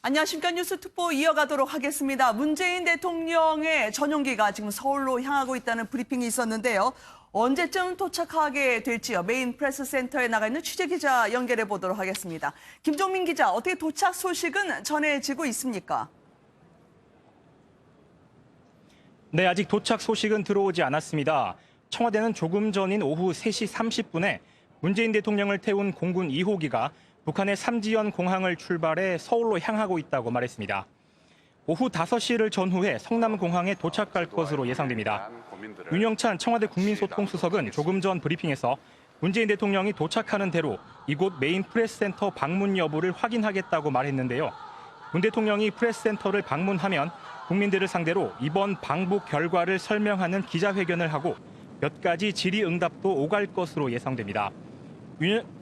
안녕하십니까. 뉴스특보 이어가도록 하겠습니다. 문재인 대통령의 전용기가 지금 서울로 향하고 있다는 브리핑이 있었는데요. 언제쯤 도착하게 될지요. 메인 프레스 센터에 나가 있는 취재기자 연결해 보도록 하겠습니다. 김종민 기자, 어떻게 도착 소식은 전해지고 있습니까? 네, 아직 도착 소식은 들어오지 않았습니다. 청와대는 조금 전인 오후 3시 30분에 문재인 대통령을 태운 공군 2호기가 북한의 삼지연 공항을 출발해 서울로 향하고 있다고 말했습니다. 오후 5시를 전후해 성남공항에 도착할 것으로 예상됩니다. 윤영찬 청와대 국민소통수석은 조금 전 브리핑에서 문재인 대통령이 도착하는 대로 이곳 메인 프레스센터 방문 여부를 확인하겠다고 말했는데요. 문 대통령이 프레스센터를 방문하면 국민들을 상대로 이번 방북 결과를 설명하는 기자회견을 하고 몇 가지 질의응답도 오갈 것으로 예상됩니다.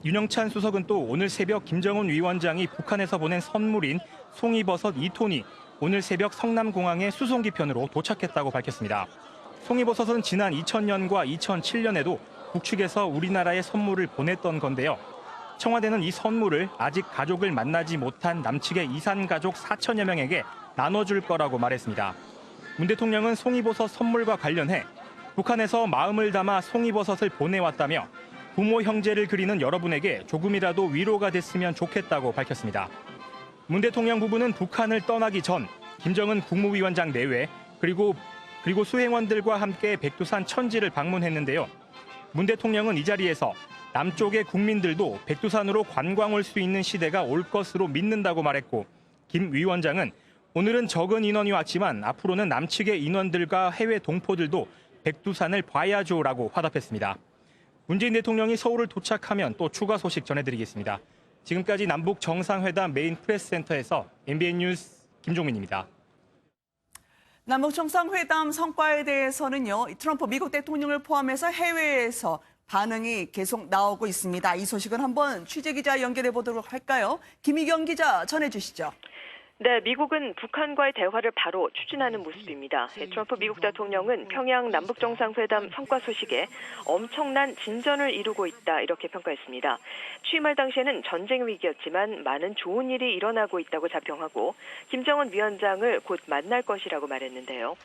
윤영찬 수석은 또 오늘 새벽 김정은 위원장이 북한에서 보낸 선물인 송이버섯 2톤이 오늘 새벽 성남공항에 수송기편으로 도착했다고 밝혔습니다. 송이버섯은 지난 2000년과 2007년에도 북측에서 우리나라에 선물을 보냈던 건데요. 청와대는 이 선물을 아직 가족을 만나지 못한 남측의 이산가족 4천여 명에게 나눠줄 거라고 말했습니다. 문 대통령은 송이버섯 선물과 관련해 북한에서 마음을 담아 송이버섯을 보내왔다며 부모 형제를 그리는 여러분에게 조금이라도 위로가 됐으면 좋겠다고 밝혔습니다. 문 대통령 부부는 북한을 떠나기 전 김정은 국무위원장 내외 그리고 수행원들과 함께 백두산 천지를 방문했는데요. 문 대통령은 이 자리에서 남쪽의 국민들도 백두산으로 관광 올 수 있는 시대가 올 것으로 믿는다고 말했고, 김 위원장은 오늘은 적은 인원이 왔지만 앞으로는 남측의 인원들과 해외 동포들도 백두산을 봐야죠라고 화답했습니다. 문재인 대통령이 서울을 도착하면 또 추가 소식 전해드리겠습니다. 지금까지 남북 정상회담 메인 프레스센터에서 MBN 뉴스 김종민입니다. 남북 정상회담 성과에 대해서는요, 트럼프 미국 대통령을 포함해서 해외에서 반응이 계속 나오고 있습니다. 이 소식은 한번 취재기자 연결해 보도록 할까요? 김희경 기자 전해주시죠. 네, 미국은 북한과의 대화를 바로 추진하는 모습입니다. 트럼프 미국 대통령은 평양 남북정상회담 성과 소식에 엄청난 진전을 이루고 있다 이렇게 평가했습니다. 취임할 당시에는 전쟁 위기였지만 많은 좋은 일이 일어나고 있다고 자평하고 김정은 위원장을 곧 만날 것이라고 말했는데요.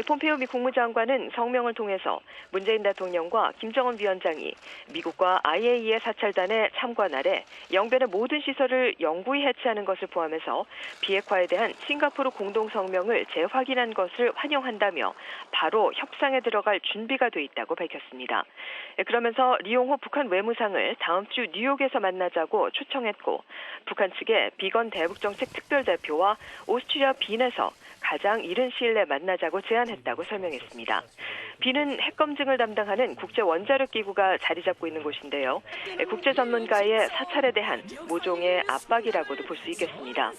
폼페이오 미 국무장관은 성명을 통해서 문재인 대통령과 김정은 위원장이 미국과 IAEA 사찰단의 참관 아래 영변의 모든 시설을 영구히 해체하는 것을 포함해서 비핵화에 대한 싱가포르 공동성명을 재확인한 것을 환영한다며 바로 협상에 들어갈 준비가 돼 있다고 밝혔습니다. 그러면서 리용호 북한 외무상을 다음 주 뉴욕에서 만나자고 초청했고, 북한 측의 비건 대북정책 특별대표와 오스트리아 빈에서 가장 이른 시일 내에 만나자고 제안했다고 설명했습니다. 빈은 핵 검증을 담당하는 국제원자력기구가 자리 잡고 있는 곳인데요. 국제 전문가의 사찰에 대한 모종의 압박이라고도 볼 수 있겠습니다.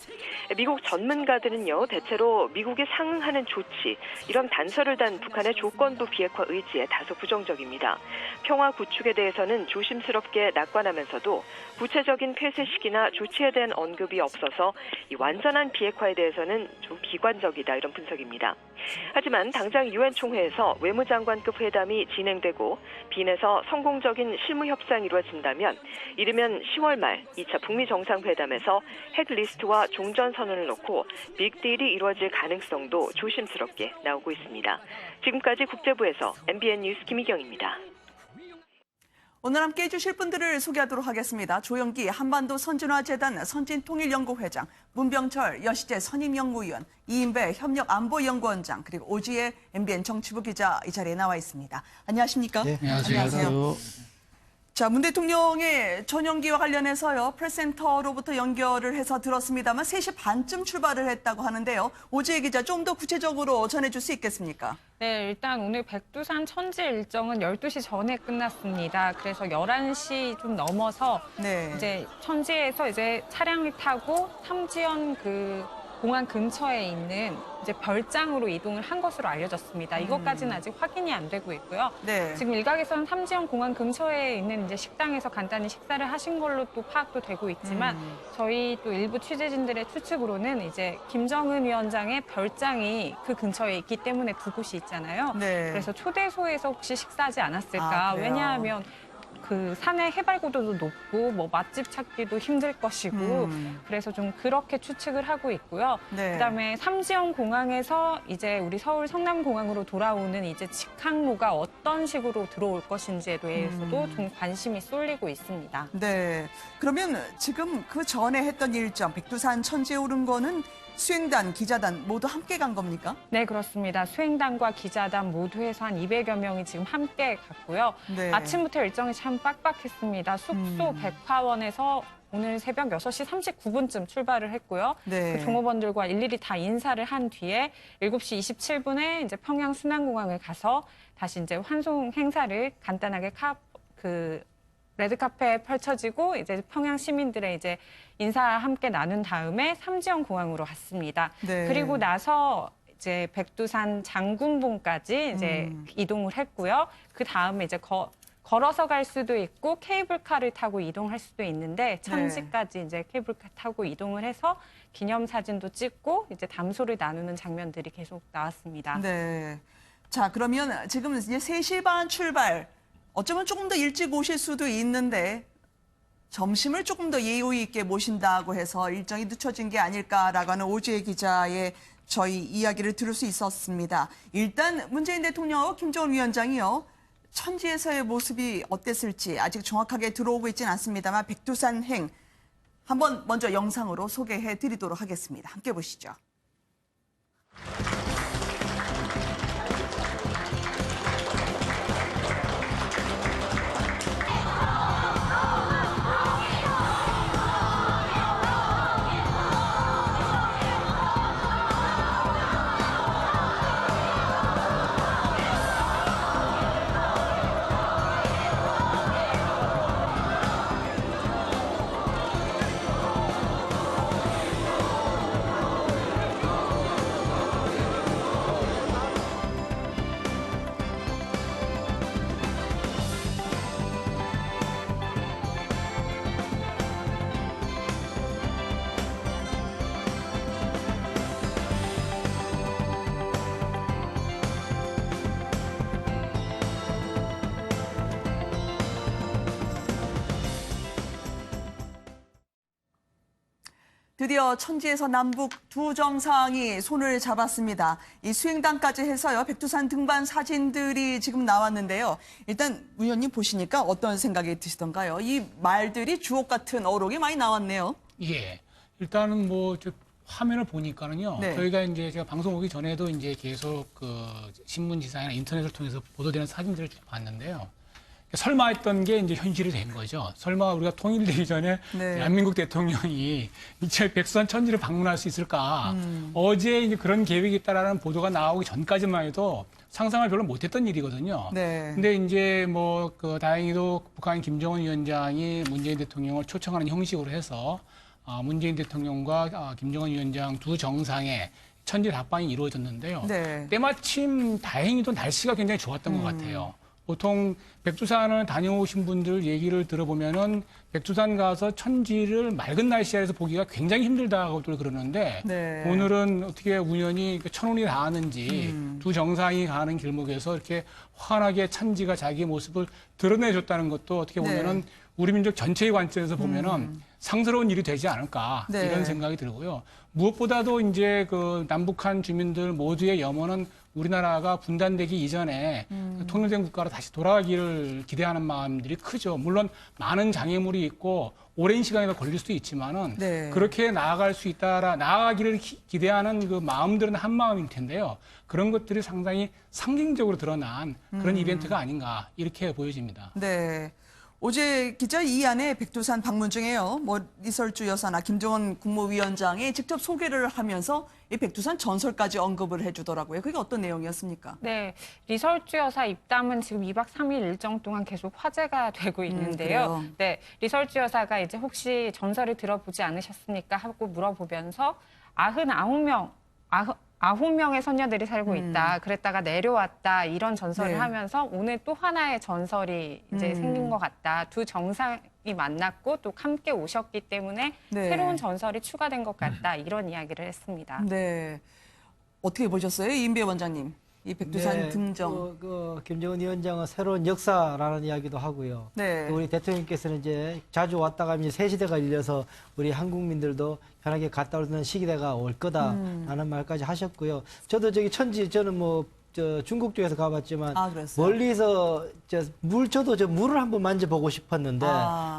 미국 전문가들은요, 대체로 미국에 상응하는 조치, 이런 단서를 단 북한의 조건부 비핵화 의지에 다소 부정적입니다. 평화 구축에 대해서는 조심스럽게 낙관하면서도 구체적인 폐쇄 시기나 조치에 대한 언급이 없어서 이 완전한 비핵화에 대해서는 좀 비관적이다 이런 분석입니다. 하지만 당장 유엔 총회에서 외무장관급 회담이 진행되고 빈에서 성공적인 실무 협상이 이루어진다면 이르면 10월 말 2차 북미 정상회담에서 핵 리스트와 종전 선언을 놓고 빅딜이 이루어질 가능성도 조심스럽게 나오고 있습니다. 지금까지 국제부에서 MBN 뉴스 김희경입니다. 오늘 함께 해주실 분들을 소개하도록 하겠습니다. 조영기 한반도 선진화재단 선진통일연구회장, 문병철 여시재 선임연구위원, 이인배 협력안보연구원장, 그리고 오지혜 MBN 정치부 기자 이 자리에 나와 있습니다. 안녕하십니까? 네, 안녕하세요. 자, 문 대통령의 전용기와 관련해서요, 프레스센터로부터 연결을 해서 들었습니다만 3시 반쯤 출발을 했다고 하는데요. 오지혜 기자 좀 더 구체적으로 전해줄 수 있겠습니까? 네, 일단 오늘 백두산 천지 일정은 12시 전에 끝났습니다. 그래서 11시 좀 넘어서 이제 천지에서 이제 차량을 타고 삼지연 공항 근처에 있는 이제 별장으로 이동을 한 것으로 알려졌습니다. 이것까지는 아직 확인이 안 되고 있고요. 지금 일각에서는 삼지연 공항 근처에 있는 이제 식당에서 간단히 식사를 하신 걸로 또 파악도 되고 있지만 저희 또 일부 취재진들의 추측으로는 이제 김정은 위원장의 별장이 그 근처에 있기 때문에 두 곳이 있잖아요. 그래서 초대소에서 혹시 식사하지 않았을까? 왜냐하면 그 산의 해발 고도도 높고 뭐 맛집 찾기도 힘들 것이고 그래서 좀 그렇게 추측을 하고 있고요. 네. 그다음에 삼지연 공항에서 이제 우리 서울 성남공항으로 돌아오는 이제 직항로가 어떤 식으로 들어올 것인지에 대해서도 좀 관심이 쏠리고 있습니다. 네. 그러면 지금 그 전에 했던 일정, 백두산 천지에 오른 거는 수행단, 기자단 모두 함께 간 겁니까? 네, 그렇습니다. 수행단과 기자단 모두 해서 한 200여 명이 지금 함께 갔고요. 네. 아침부터 일정이 참 빡빡했습니다. 숙소 백화원에서 오늘 새벽 6시 39분쯤 출발을 했고요. 네. 그 종업원들과 일일이 다 인사를 한 뒤에 7시 27분에 이제 평양 순환공항을 가서 다시 이제 환송 행사를 간단하게 레드카페에 펼쳐지고 이제 평양 시민들의 이제 인사 함께 나눈 다음에 삼지연 공항으로 갔습니다. 네. 그리고 나서 이제 백두산 장군봉까지 이제 이동을 했고요. 그 다음에 이제 걸어서 갈 수도 있고 케이블카를 타고 이동할 수도 있는데 천지까지 이제 케이블카 타고 이동을 해서 기념사진도 찍고 이제 담소를 나누는 장면들이 계속 나왔습니다. 네. 자, 그러면 지금 이제 3시 반 출발. 어쩌면 조금 더 일찍 오실 수도 있는데 점심을 조금 더 예의 있게 모신다고 해서 일정이 늦춰진 게 아닐까라고 하는 오지혜 기자의 저희 이야기를 들을 수 있었습니다. 일단 문재인 대통령하고 김정은 위원장이요. 천지에서의 모습이 어땠을지 아직 정확하게 들어오고 있지는 않습니다만 백두산행 한번 먼저 영상으로 소개해 드리도록 하겠습니다. 함께 보시죠. 드디어 천지에서 남북 두 정상이 손을 잡았습니다. 이 수행단까지 해서요. 백두산 등반 사진들이 지금 나왔는데요. 일단 위원님 보시니까 어떤 생각이 드시던가요? 이 말들이 주옥 같은 어록이 많이 나왔네요. 예. 일단은 뭐 화면을 보니까는요. 네. 저희가 이제 제가 방송 오기 전에도 이제 계속 그 신문 기사나 인터넷을 통해서 보도되는 사진들을 쭉 봤는데요. 설마 했던 게 이제 현실이 된 거죠. 설마 우리가 통일되기 전에 네. 대한민국 대통령이 이제 백두산 천지를 방문할 수 있을까. 어제 이제 그런 계획이 있다라는 보도가 나오기 전까지만 해도 상상을 별로 못했던 일이거든요. 네. 근데 이제 뭐 다행히도 북한 김정은 위원장이 문재인 대통령을 초청하는 형식으로 해서 문재인 대통령과 김정은 위원장 두 정상의 천지 답방이 이루어졌는데요. 네. 때마침 다행히도 날씨가 굉장히 좋았던 것 같아요. 보통 백두산을 다녀오신 분들 얘기를 들어보면은 백두산 가서 천지를 맑은 날씨에서 보기가 굉장히 힘들다고들 그러는데 네. 오늘은 어떻게 우연히 천운이 닿았는지 두 정상이 가는 길목에서 이렇게 환하게 천지가 자기의 모습을 드러내줬다는 것도 어떻게 보면은 네. 우리 민족 전체의 관점에서 보면은 상스러운 일이 되지 않을까 네. 이런 생각이 들고요. 무엇보다도 이제 그 남북한 주민들 모두의 염원은 우리나라가 분단되기 이전에 통일된 국가로 다시 돌아가기를 기대하는 마음들이 크죠. 물론 많은 장애물이 있고 오랜 시간이 더 걸릴 수도 있지만은 네. 그렇게 나아갈 수 나아가기를 기대하는 그 마음들은 한 마음일 텐데요. 그런 것들이 상당히 상징적으로 드러난 그런 이벤트가 아닌가 이렇게 보여집니다. 네. 어제 기자 이 안에 백두산 방문 중에요. 리설주 여사나 김정은 국무위원장이 직접 소개를 하면서 이 백두산 전설까지 언급을 해주더라고요. 그게 어떤 내용이었습니까? 네, 리설주 여사 입담은 지금 2박 3일 일정 동안 계속 화제가 되고 있는데요. 네, 리설주 여사가 이제 혹시 전설을 들어보지 않으셨습니까? 하고 물어보면서 9명의 선녀들이 살고 있다. 그랬다가 내려왔다. 이런 전설을 네. 하면서 오늘 또 하나의 전설이 이제 생긴 것 같다. 두 정상이 만났고 또 함께 오셨기 때문에 네. 새로운 전설이 추가된 것 같다. 이런 이야기를 했습니다. 네. 어떻게 보셨어요? 이인배 원장님. 이 백두산 네, 등정. 김정은 위원장은 새로운 역사라는 이야기도 하고요. 네. 또 우리 대통령께서는 이제 자주 왔다 가면 새 시대가 열려서 우리 한국민들도 편하게 갔다 오는 시기대가 올 거다라는 말까지 하셨고요. 저도 저기 저는 중국 쪽에서 가봤지만 그랬어요? 멀리서 저도 저 물을 한번 만져보고 싶었는데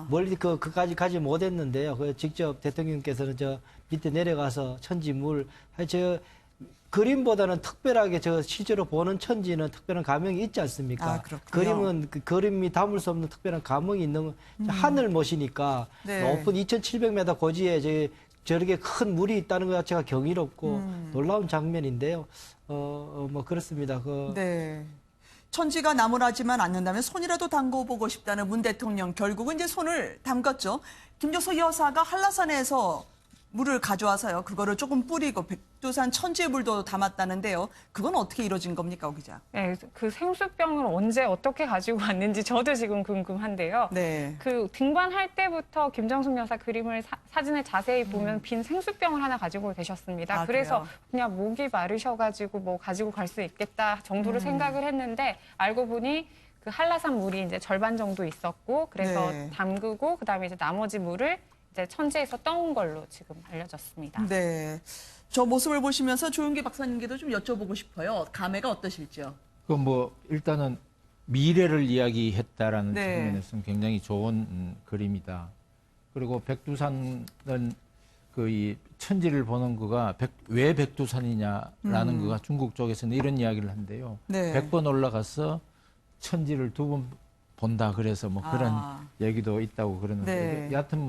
멀리 그까지 가지 못했는데요. 직접 대통령께서는 저 밑에 내려가서 천지 저 그림보다는 특별하게 저 실제로 보는 천지는 특별한 감흥이 있지 않습니까? 그림은 그림이 담을 수 없는 특별한 감흥이 있는 하늘 못이니까 네. 높은 2,700m 고지에 저렇게 큰 물이 있다는 것 자체가 경이롭고 놀라운 장면인데요. 그렇습니다. 네. 천지가 나무라지만 않는다면 손이라도 담궈보고 싶다는 문 대통령. 결국은 이제 손을 담갔죠. 김정숙 여사가 한라산에서 물을 가져와서요. 그거를 조금 뿌리고 백두산 천지의 물도 담았다는데요. 그건 어떻게 이루어진 겁니까, 오 기자? 네, 그 생수병을 언제 어떻게 가지고 왔는지 저도 지금 궁금한데요. 네. 그 등반할 때부터 김정숙 여사 그림을 사진을 자세히 보면 빈 생수병을 하나 가지고 계셨습니다. 그래서 그래요? 그냥 목이 마르셔가지고 뭐 가지고 갈 수 있겠다 정도로 생각을 했는데 알고 보니 그 한라산 물이 이제 절반 정도 있었고 그래서 네. 담그고 그다음에 이제 나머지 물을 이제 천지에서 떠온 걸로 지금 알려졌습니다. 네. 저 모습을 보시면서 조윤기 박사님께도 좀 여쭤보고 싶어요. 감회가 어떠실지요? 일단은 미래를 이야기했다라는 네. 측면에서는 굉장히 좋은 그림이다. 그리고 백두산은 이 천지를 보는 거가 왜 백두산이냐라는 거가 중국 쪽에서는 이런 이야기를 한대요. 네. 100번 올라가서 천지를 2번 본다. 그래서 그런 얘기도 있다고 그러는데 네. 여하튼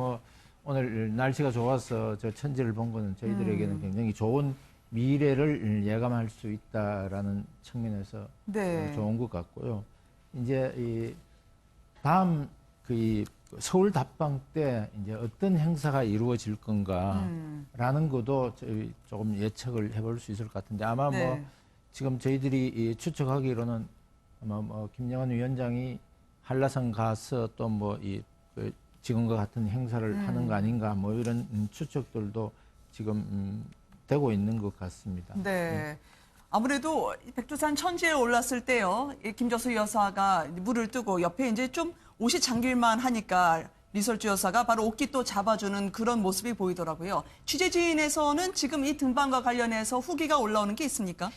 오늘 날씨가 좋아서 저 천지를 본 거는 저희들에게는 굉장히 좋은 미래를 예감할 수 있다라는 측면에서 네. 좋은 것 같고요. 이제 이 다음 이 서울 답방 때 이제 어떤 행사가 이루어질 건가라는 것도 저희 조금 예측을 해볼 수 있을 것 같은데 아마 네. 지금 저희들이 추측하기로는 아마 김영환 위원장이 한라산 가서 또 지금과 같은 행사를 하는 거 아닌가 이런 추측들도 지금 되고 있는 것 같습니다. 네. 아무래도 백두산 천지에 올랐을 때요. 이 김정숙 여사가 물을 뜨고 옆에 이제 좀 옷이 잠길만 하니까 리설주 여사가 바로 옷깃 또 잡아주는 그런 모습이 보이더라고요. 취재진에서는 지금 이 등반과 관련해서 후기가 올라오는 게 있습니까?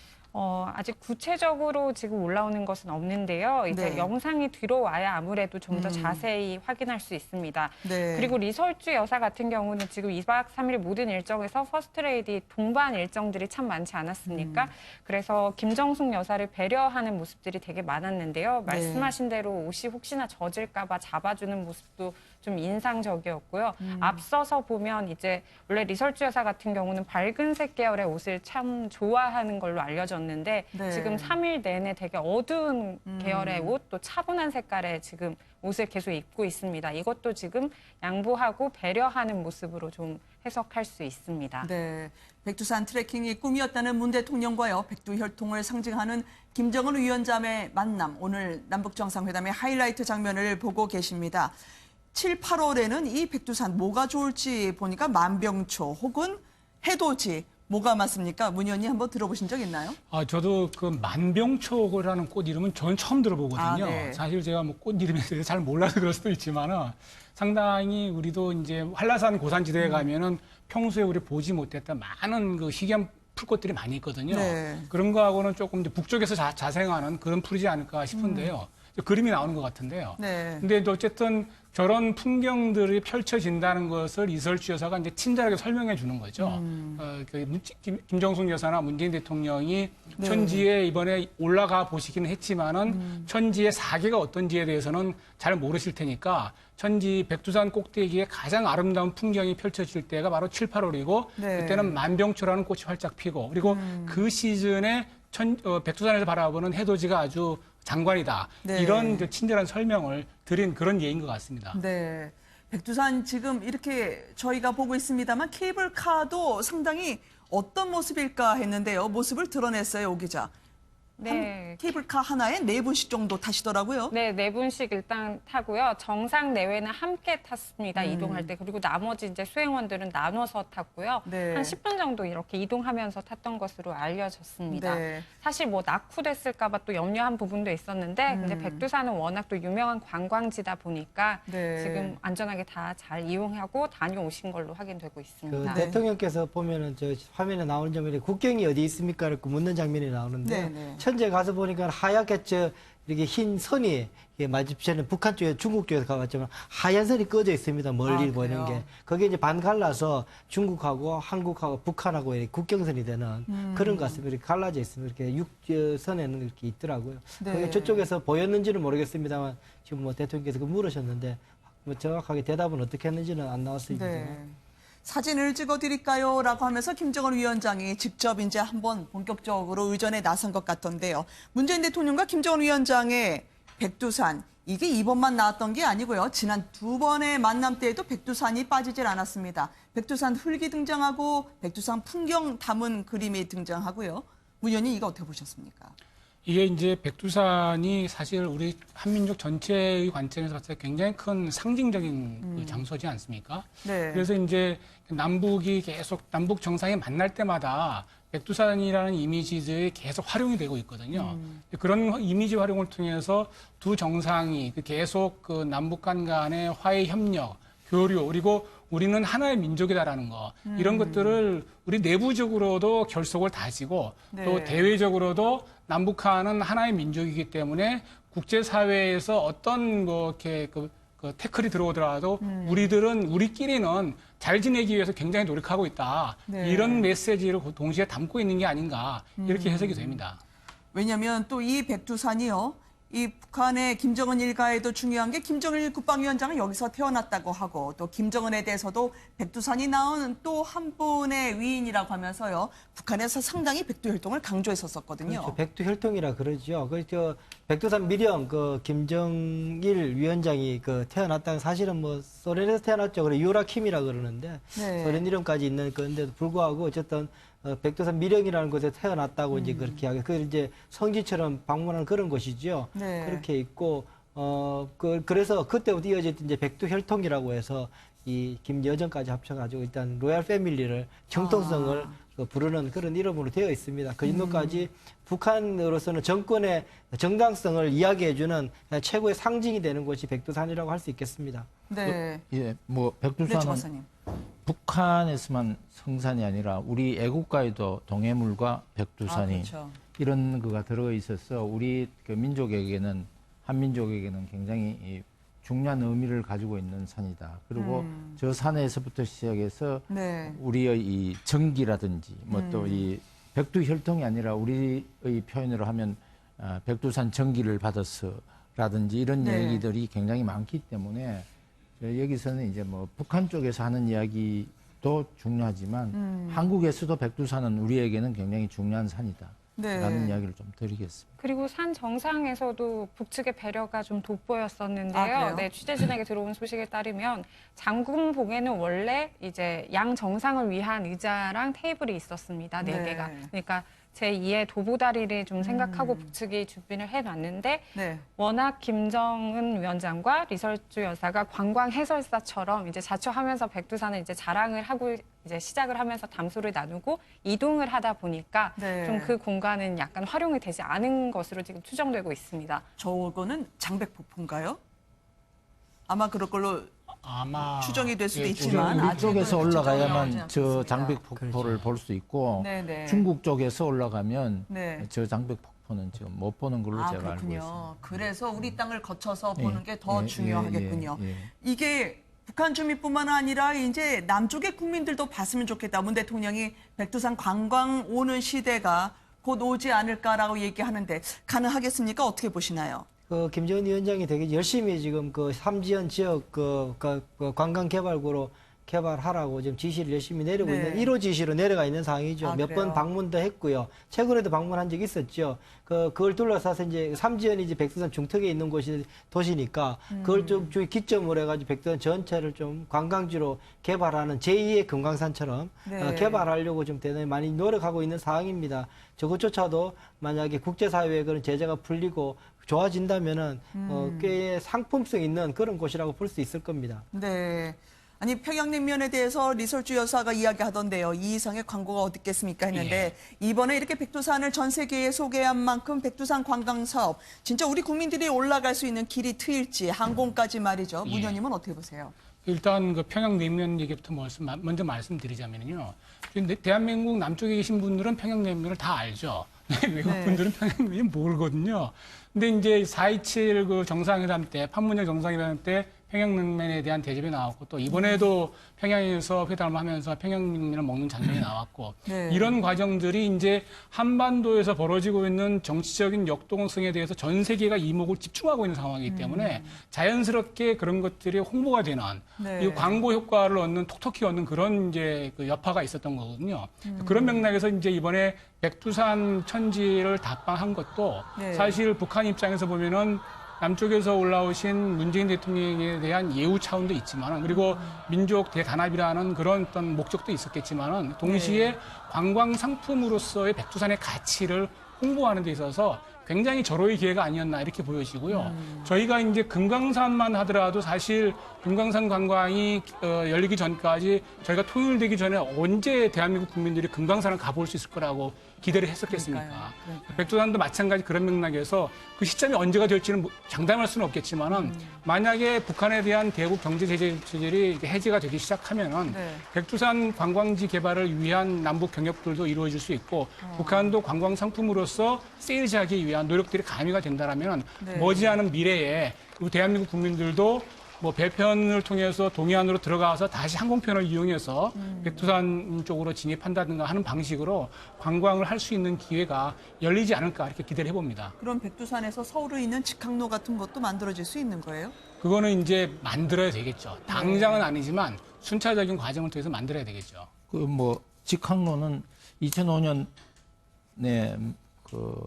아직 구체적으로 지금 올라오는 것은 없는데요. 이제 네. 영상이 들어와야 아무래도 좀 더 자세히 확인할 수 있습니다. 네. 그리고 리설주 여사 같은 경우는 지금 2박 3일 모든 일정에서 퍼스트레이디 동반 일정들이 참 많지 않았습니까? 그래서 김정숙 여사를 배려하는 모습들이 되게 많았는데요. 말씀하신 대로 옷이 혹시나 젖을까 봐 잡아주는 모습도 좀 인상적이었고요. 앞서서 보면 이제 원래 리설주 여사 같은 경우는 밝은색 계열의 옷을 참 좋아하는 걸로 알려졌는데 네. 지금 3일 내내 되게 어두운 계열의 옷, 또 차분한 색깔의 지금 옷을 계속 입고 있습니다. 이것도 지금 양보하고 배려하는 모습으로 좀 해석할 수 있습니다. 네. 백두산 트레킹이 꿈이었다는 문 대통령과요. 백두혈통을 상징하는 김정은 위원장의 만남. 오늘 남북정상회담의 하이라이트 장면을 보고 계십니다. 7, 8월에는 이 백두산 뭐가 좋을지 보니까 만병초 혹은 해돋이 뭐가 맞습니까? 문 의원님 한번 들어보신 적 있나요? 저도 그 만병초라는 꽃 이름은 저는 처음 들어보거든요. 네. 사실 제가 꽃 이름에 대해서 잘 몰라서 그럴 수도 있지만은 상당히 우리도 이제 한라산 고산지대에 가면은 평소에 우리 보지 못했던 많은 그 희귀한 풀꽃들이 많이 있거든요. 네. 그런 거하고는 조금 이제 북쪽에서 자생하는 그런 풀이지 않을까 싶은데요. 그림이 나오는 것 같은데요. 네. 근데 어쨌든 저런 풍경들이 펼쳐진다는 것을 이설주 여사가 이제 친절하게 설명해 주는 거죠. 김정숙 여사나 문재인 대통령이 네. 천지에 이번에 올라가 보시기는 했지만은 천지의 사계가 어떤지에 대해서는 잘 모르실 테니까 천지 백두산 꼭대기에 가장 아름다운 풍경이 펼쳐질 때가 바로 7, 8월이고 네. 그때는 만병초라는 꽃이 활짝 피고 그리고 그 시즌에 백두산에서 바라보는 해돋이가 아주 장관이다. 네. 이런 친절한 설명을 드린 그런 예인 것 같습니다. 네. 백두산 지금 이렇게 저희가 보고 있습니다만 케이블카도 상당히 어떤 모습일까 했는데요. 모습을 드러냈어요, 오 기자. 네. 케이블카 하나에 4분씩 정도 타시더라고요. 네, 4분씩 일단 타고요. 정상 내외는 함께 탔습니다. 이동할 때. 그리고 나머지 이제 수행원들은 나눠서 탔고요. 네. 한 10분 정도 이렇게 이동하면서 탔던 것으로 알려졌습니다. 네. 사실 뭐 낙후됐을까 봐 또 염려한 부분도 있었는데 근데 백두산은 워낙 또 유명한 관광지다 보니까 네. 지금 안전하게 다 잘 이용하고 다녀오신 걸로 확인되고 그 있습니다. 대통령께서 보면은 저 화면에 나오는 장면이 국경이 어디 있습니까? 이렇게 묻는 장면이 나오는데 네. 현재 가서 보니까 하얗게 이렇게 흰 선이 마주치는 북한 쪽에 중국 쪽에서 가봤지만 하얀 선이 꺼져 있습니다. 멀리 보이는 게. 그게 이제 반 갈라서 중국하고 한국하고 북한하고 이렇게 국경선이 되는 그런 것 같습니다. 이렇게 갈라져 있습니다. 이렇게 육선에는 이렇게 있더라고요. 네. 그게 저쪽에서 보였는지는 모르겠습니다만 지금 뭐 대통령께서 그 물으셨는데 뭐 정확하게 대답은 어떻게 했는지는 안 나왔습니다. 네. 사진을 찍어드릴까요? 라고 하면서 김정은 위원장이 직접 이제 한번 본격적으로 의전에 나선 것 같던데요. 문재인 대통령과 김정은 위원장의 백두산, 이게 이번만 나왔던 게 아니고요. 지난 2번의 만남 때에도 백두산이 빠지질 않았습니다. 백두산 흙이 등장하고 백두산 풍경 담은 그림이 등장하고요. 문 의원님 이거 어떻게 보셨습니까? 이게 이제 백두산이 사실 우리 한민족 전체의 관점에서 봤을 때 굉장히 큰 상징적인 그 장소지 않습니까? 네. 그래서 이제 남북이 계속 남북 정상이 만날 때마다 백두산이라는 이미지들이 계속 활용이 되고 있거든요. 그런 이미지 활용을 통해서 두 정상이 계속 그 남북 간의 화해 협력, 교류, 그리고 우리는 하나의 민족이다라는 거, 이런 것들을 우리 내부적으로도 결속을 다지고 네. 또 대외적으로도 남북한은 하나의 민족이기 때문에 국제사회에서 어떤 뭐 이렇게 그 태클이 들어오더라도 우리끼리는 잘 지내기 위해서 굉장히 노력하고 있다. 네. 이런 메시지를 동시에 담고 있는 게 아닌가 이렇게 해석이 됩니다. 왜냐하면 또 이 백두산이요. 이 북한의 김정은 일가에도 중요한 게 김정일 국방위원장은 여기서 태어났다고 하고 또 김정은에 대해서도 백두산이 낳은 또 한 분의 위인이라고 하면서요. 북한에서 상당히 백두혈통을 강조했었거든요. 그렇죠. 백두혈통이라 그러죠. 그 백두산 미령 그 김정일 위원장이 그 태어났다는 사실은 뭐 소련에서 태어났죠. 그래 유라킴이라 그러는데 네. 소련 이름까지 있는 건데도 불구하고 어쨌든 백두산 미령이라는 곳에 태어났다고 이제 그렇게 하게 그 이제 성지처럼 방문하는 그런 곳이죠. 네. 그렇게 있고 그래서 그때부터 이어졌던 이제 백두혈통이라고 해서 이 김여정까지 합쳐가지고 일단 로얄 패밀리를 정통성을 부르는 그런 이름으로 되어 있습니다. 그 정도까지 북한으로서는 정권의 정당성을 이야기해주는 최고의 상징이 되는 곳이 백두산이라고 할 수 있겠습니다. 네. 예, 뭐 네, 백두산은 조박사님. 북한에서만 성산이 아니라 우리 애국가에도 동해물과 백두산이 그렇죠. 이런 거가 들어 있어서 우리 그 민족에게는 한민족에게는 굉장히 이 중요한 의미를 가지고 있는 산이다. 그리고 저 산에서부터 시작해서 네. 우리의 이 정기라든지 뭐 또 이 백두혈통이 아니라 우리의 표현으로 하면 백두산 정기를 받았어라든지 이런 네. 얘기들이 굉장히 많기 때문에 여기서는 이제 뭐 북한 쪽에서 하는 이야기도 중요하지만 한국에서도 백두산은 우리에게는 굉장히 중요한 산이다. 네. 라는 이야기를 좀 드리겠습니다. 그리고 산 정상에서도 북측의 배려가 좀 돋보였었는데요. 아, 그래요? 네, 취재진에게 들어온 소식에 따르면 장군복에는 원래 이제 양 정상을 위한 의자랑 테이블이 있었습니다. 네 네. 개가. 그러니까 제2의 도보다리를 좀 생각하고 북측이 준비를 해놨는데 네. 워낙 김정은 위원장과 리설주 여사가 관광 해설사처럼 이제 자처하면서 백두산을 이제 자랑을 하고 이제 시작을 하면서 담소를 나누고 이동을 하다 보니까 네. 좀 그 공간은 약간 활용이 되지 않은 것으로 지금 추정되고 있습니다. 저거는 장백폭포인가요? 아마 그럴 걸로 아마 추정이 될 수도 예, 있지만 우리 아직은 쪽에서 나오지 올라가야만 저 않았습니다. 장백폭포를 볼 수 있고 네네. 중국 쪽에서 올라가면 네. 저 장백폭포는 지금 못 보는 걸로 제가 알고 그렇군요. 있습니다. 그래서 우리 땅을 거쳐서 예, 보는 게 더 예, 중요하겠군요. 예, 예, 예. 이게 북한 주민뿐만 아니라 이제 남쪽의 국민들도 봤으면 좋겠다. 문 대통령이 백두산 관광 오는 시대가 곧 오지 않을까라고 얘기하는데 가능하겠습니까? 어떻게 보시나요? 김정은 위원장이 되게 열심히 지금 그 삼지연 지역 그 관광 개발구로 개발하라고 지금 지시를 열심히 내리고 네. 있는 1호 지시로 내려가 있는 상황이죠. 아, 몇 번 그래요? 방문도 했고요. 최근에도 방문한 적이 있었죠. 그걸 둘러싸서 이제 삼지연이 이제 백두산 중턱에 있는 곳이 도시니까 그걸 좀 기점으로 해가지고 백두산 전체를 좀 관광지로 개발하는 제2의 금강산처럼 네. 개발하려고 좀 대단히 많이 노력하고 있는 상황입니다. 저것조차도 만약에 국제사회에 그런 제재가 풀리고 좋아진다면은 꽤 상품성 있는 그런 곳이라고 볼 수 있을 겁니다. 네. 아니 평양냉면에 대해서 리설주 여사가 이야기하던데요. 이 이상의 광고가 어딨겠습니까 했는데 이번에 이렇게 백두산을 전 세계에 소개한 만큼 백두산 관광 사업 진짜 우리 국민들이 올라갈 수 있는 길이 트일지 항공까지 말이죠. 문 의원님은 어떻게 보세요? 일단 그 평양냉면 얘기부터 먼저 말씀드리자면요. 대한민국 남쪽에 계신 분들은 평양냉면을 다 알죠. 외국 분들은 평양냉면이 모르거든요. 근데 이제 4.27 그 정상회담 때, 판문점 정상회담 때 평양냉면에 대한 대접이 나왔고 또 이번에도 평양에서 회담을 하면서 평양냉면을 먹는 장면이 나왔고 네. 이런 과정들이 이제 한반도에서 벌어지고 있는 정치적인 역동성에 대해서 전 세계가 이목을 집중하고 있는 상황이기 때문에 자연스럽게 그런 것들이 홍보가 되는 네. 이 광고 효과를 얻는 톡톡히 얻는 그런 이제 그 여파가 있었던 거거든요. 그런 맥락에서 이제 이번에 백두산 천지를 답방한 것도 네. 사실 북한 입장에서 보면은 남쪽에서 올라오신 문재인 대통령에 대한 예우 차원도 있지만 그리고 민족 대단합이라는 그런 어떤 목적도 있었겠지만은 동시에 관광 상품으로서의 백두산의 가치를 홍보하는 데 있어서 굉장히 절호의 기회가 아니었나 이렇게 보여지고요. 저희가 이제 금강산만 하더라도 사실 금강산 관광이 열리기 전까지 저희가 통일되기 전에 언제 대한민국 국민들이 금강산을 가볼 수 있을 거라고 기대를 했었겠습니까? 그러니까요. 백두산도 마찬가지 그런 맥락에서 그 시점이 언제가 될지는 장담할 수는 없겠지만은 만약에 북한에 대한 대북 경제 제재들이 해제가 되기 시작하면은 네. 백두산 관광지 개발을 위한 남북 경협들도 이루어질 수 있고 북한도 관광 상품으로서 세일즈하기 위한 노력들이 가미가 된다라면 네. 머지않은 미래에 우리 대한민국 국민들도 뭐 배편을 통해서 동해안으로 들어가서 다시 항공편을 이용해서 백두산 쪽으로 진입한다든가 하는 방식으로 관광을 할 수 있는 기회가 열리지 않을까 이렇게 기대를 해봅니다. 그럼 백두산에서 서울에 있는 직항로 같은 것도 만들어질 수 있는 거예요? 그거는 이제 만들어야 되겠죠. 당장은 아니지만 순차적인 과정을 통해서 만들어야 되겠죠. 그 뭐 직항로는 2005년에 그